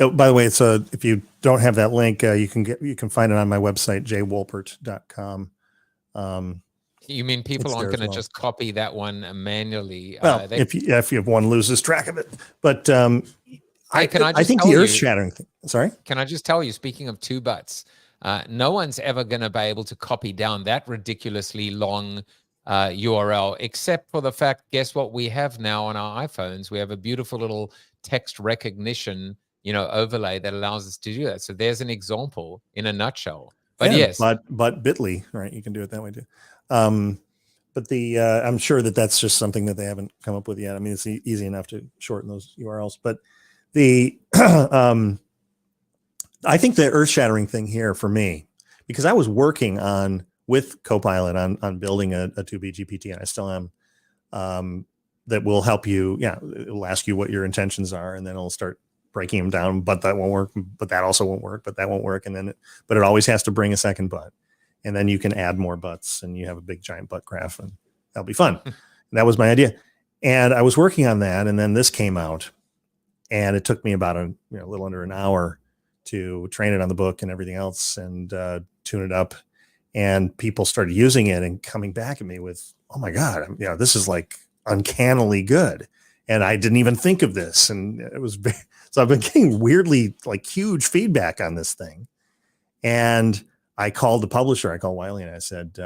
Oh, by the way, it's if you don't have that link, you can find it on my website, jwolpert.com. You mean people aren't going to just copy that one manually? Well, if one loses track of it, but I think the earth-shattering thing. Sorry, can I just tell you? Speaking of 2 buts, no one's ever going to be able to copy down that ridiculously long URL, except for the fact. Guess what we have now on our iPhones? We have a beautiful little text recognition, overlay that allows us to do that. So there's an example in a nutshell. But yes, but Bitly, right? You can do it that way too. But I'm sure that's just something that they haven't come up with yet. I mean, it's easy enough to shorten those URLs, but I think the earth-shattering thing here for me, because I was working with Copilot on building a 2B GPT, and I still am, that will help you. Yeah, it'll ask you what your intentions are, and then it'll start breaking them down. But that won't work. But that also won't work. But that won't work. And but it always has to bring a second but, and then you can add more buts, and you have a big giant butt graph, and that'll be fun. And that was my idea. And I was working on that, and then this came out, and it took me about a little under an hour to train it on the book and everything else, and tune it up. And people started using it and coming back at me with, "Oh my God, this is like uncannily good, and I didn't even think of this." And it was so I've been getting weirdly like huge feedback on this thing. And I called the publisher. I called Wiley, and I said,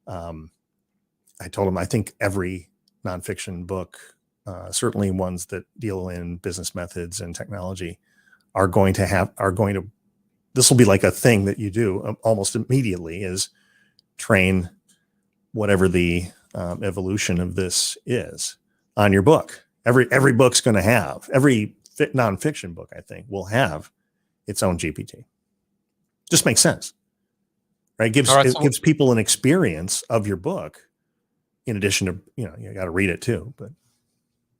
I told him I think every nonfiction book, certainly ones that deal in business methods and technology, this will be like a thing that you do almost immediately, is train whatever the evolution of this is on your book. Every book's going to have, every nonfiction book, I think, will have its own GPT. Just makes sense, right? It gives people an experience of your book, in addition to, you got to read it too. But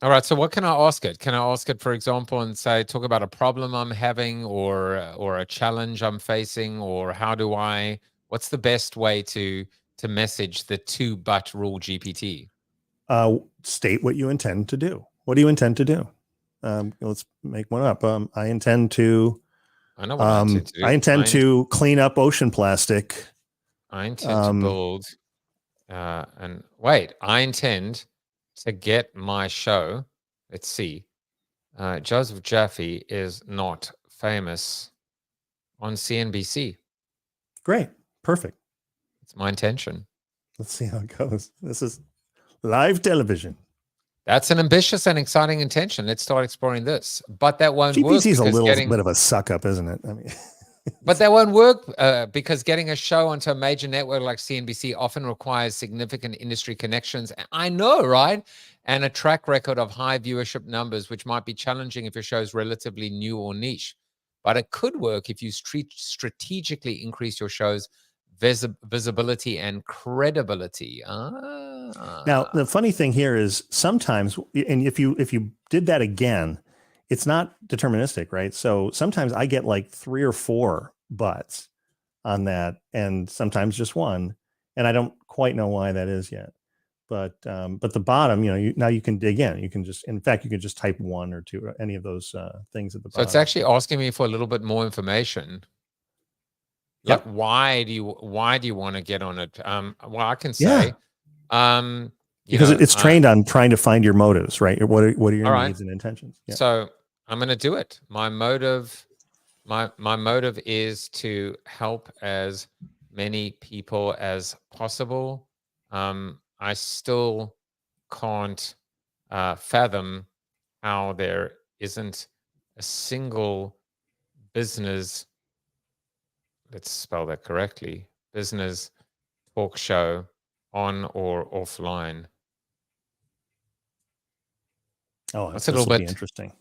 all right. So what can I ask it? Can I ask it, for example, and say, talk about a problem I'm having, or a challenge I'm facing, or what's the best way to message the 2-but rule GPT? State what you intend to do. What do you intend to do? Let's make one up. I intend to, I know what I intend to do. I intend to clean up ocean plastic. I intend to build, I intend to get my show. Let's see. Joseph Jaffe is not famous on CNBC. Great. Perfect. It's my intention. Let's see how it goes. This is live television. That's an ambitious and exciting intention. Let's start exploring this. But that won't work. GPT's a little bit of a suck up, isn't it? I mean, but that won't work because getting a show onto a major network like CNBC often requires significant industry connections. I know, right? And a track record of high viewership numbers, which might be challenging if your show is relatively new or niche. But it could work if you strategically increase your show's visibility and credibility. Now, the funny thing here is sometimes, and if you did that again, it's not deterministic, right? So sometimes I get like 3 or 4 buts on that, and sometimes just one, and I don't quite know why that is yet. But the bottom, now you can dig in. You can just, in fact, you can just type 1 or 2, or any of those things at the bottom. So it's actually asking me for a little bit more information. Like, yep. Why do you want to get on it? Well, I can say, because it's trained on trying to find your motives, right? What are your needs and intentions? Yeah. So I'm going to do it. My motive is to help as many people as possible. I still can't fathom how there isn't a single business, let's spell that correctly, business talk show on or offline. Oh, that's a little bit interesting.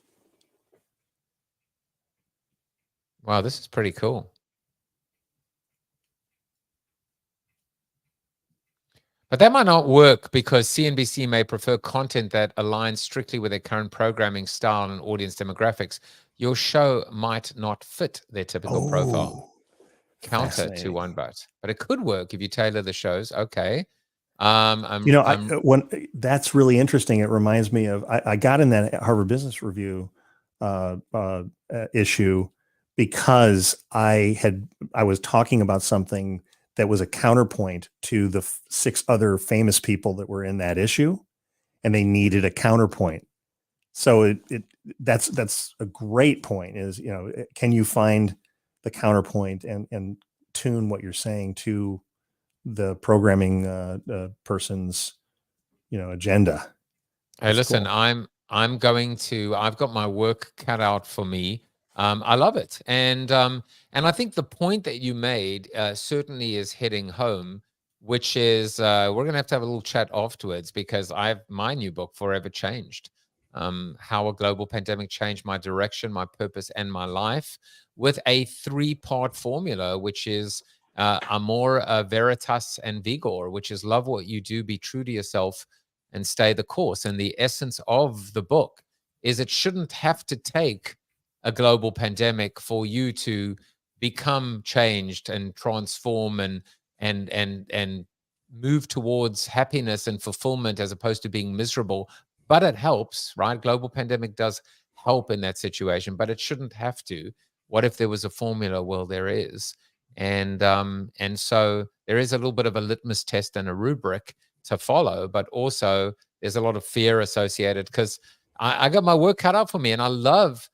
Wow, this is pretty cool. But that might not work because CNBC may prefer content that aligns strictly with their current programming style and audience demographics. Your show might not fit their typical profile. Counter to 1 but it could work if you tailor the shows. Okay. When that's really interesting. It reminds me of, I got in that Harvard Business Review issue because I was talking about something that was a counterpoint to the 6 other famous people that were in that issue, and they needed a counterpoint. So that's a great point, is, can you find the counterpoint and tune what you're saying to the programming person's, agenda. Hey, listen, cool. I've got my work cut out for me. I love it. And I think the point that you made certainly is hitting home, which is we're going to have a little chat afterwards, because my new book, Forever Changed, how a global pandemic changed my direction, my purpose, and my life, with a 3-part formula, which is Amor, Veritas, and Vigor, which is love what you do, be true to yourself, and stay the course. And the essence of the book is it shouldn't have to take a global pandemic for you to become changed and transform and move towards happiness and fulfillment as opposed to being miserable. But it helps, right? Global pandemic does help in that situation, but it shouldn't have to. What if there was a formula? Well, there is. And so there is a little bit of a litmus test and a rubric to follow, but also there's a lot of fear associated, because I got my work cut out for me. And I love,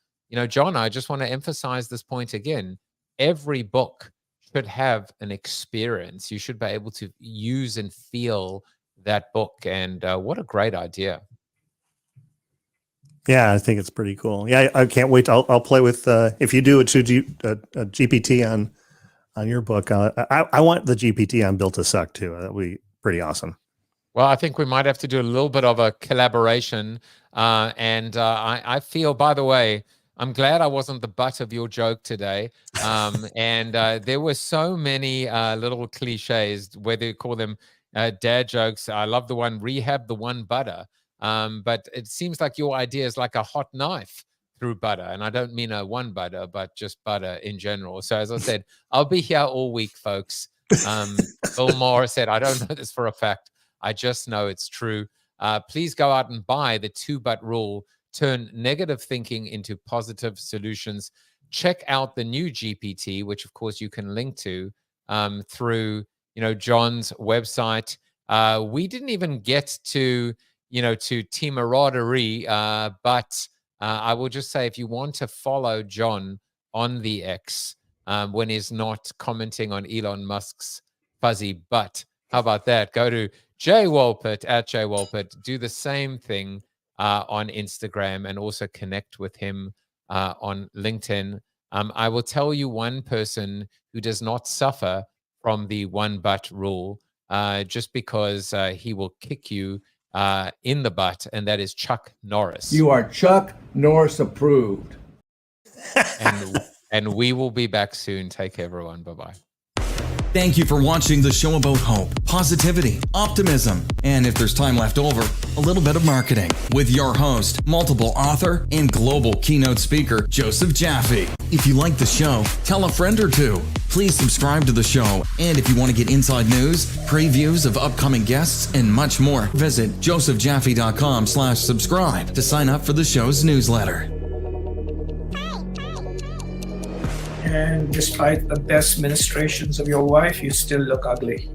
John, I just want to emphasize this point again. Every book should have an experience. You should be able to use and feel that book. And what a great idea. Yeah, I think it's pretty cool. Yeah, I can't wait. I'll play with, if you do a GPT on your book. I want the GPT on Built to Suck too. That would be pretty awesome. Well, I think we might have to do a little bit of a collaboration. I feel, by the way, I'm glad I wasn't the butt of your joke today. There were so many little cliches, whether you call them dad jokes. I love the one, rehab the one butter. But it seems like your idea is like a hot knife through butter. And I don't mean a one butter, but just butter in general. So as I said, I'll be here all week, folks. Bill Maher said, I don't know this for a fact. I just know it's true. Please go out and buy the 2-but rule. Turn negative thinking into positive solutions. Check out the new GPT, which of course you can link to through John's website. We didn't even get to camaraderie, but I will just say, if you want to follow John on the X when he's not commenting on Elon Musk's fuzzy butt, how about that? Go to Wolpert at Wolpert. Do the same thing on Instagram, and also connect with him on LinkedIn. I will tell you one person who does not suffer from the 1-but rule, just because he will kick you in the butt, and that is Chuck Norris. You are Chuck Norris approved. And we will be back soon. Take care, everyone. Bye-bye. Thank you for watching the show about hope, positivity, optimism, and if there's time left over, a little bit of marketing with your host, multiple author, and global keynote speaker, Joseph Jaffe. If you like the show, tell a friend or two. Please subscribe to the show. And if you want to get inside news, previews of upcoming guests, and much more, visit josephjaffe.com/subscribe to sign up for the show's newsletter. And despite the best ministrations of your wife, you still look ugly.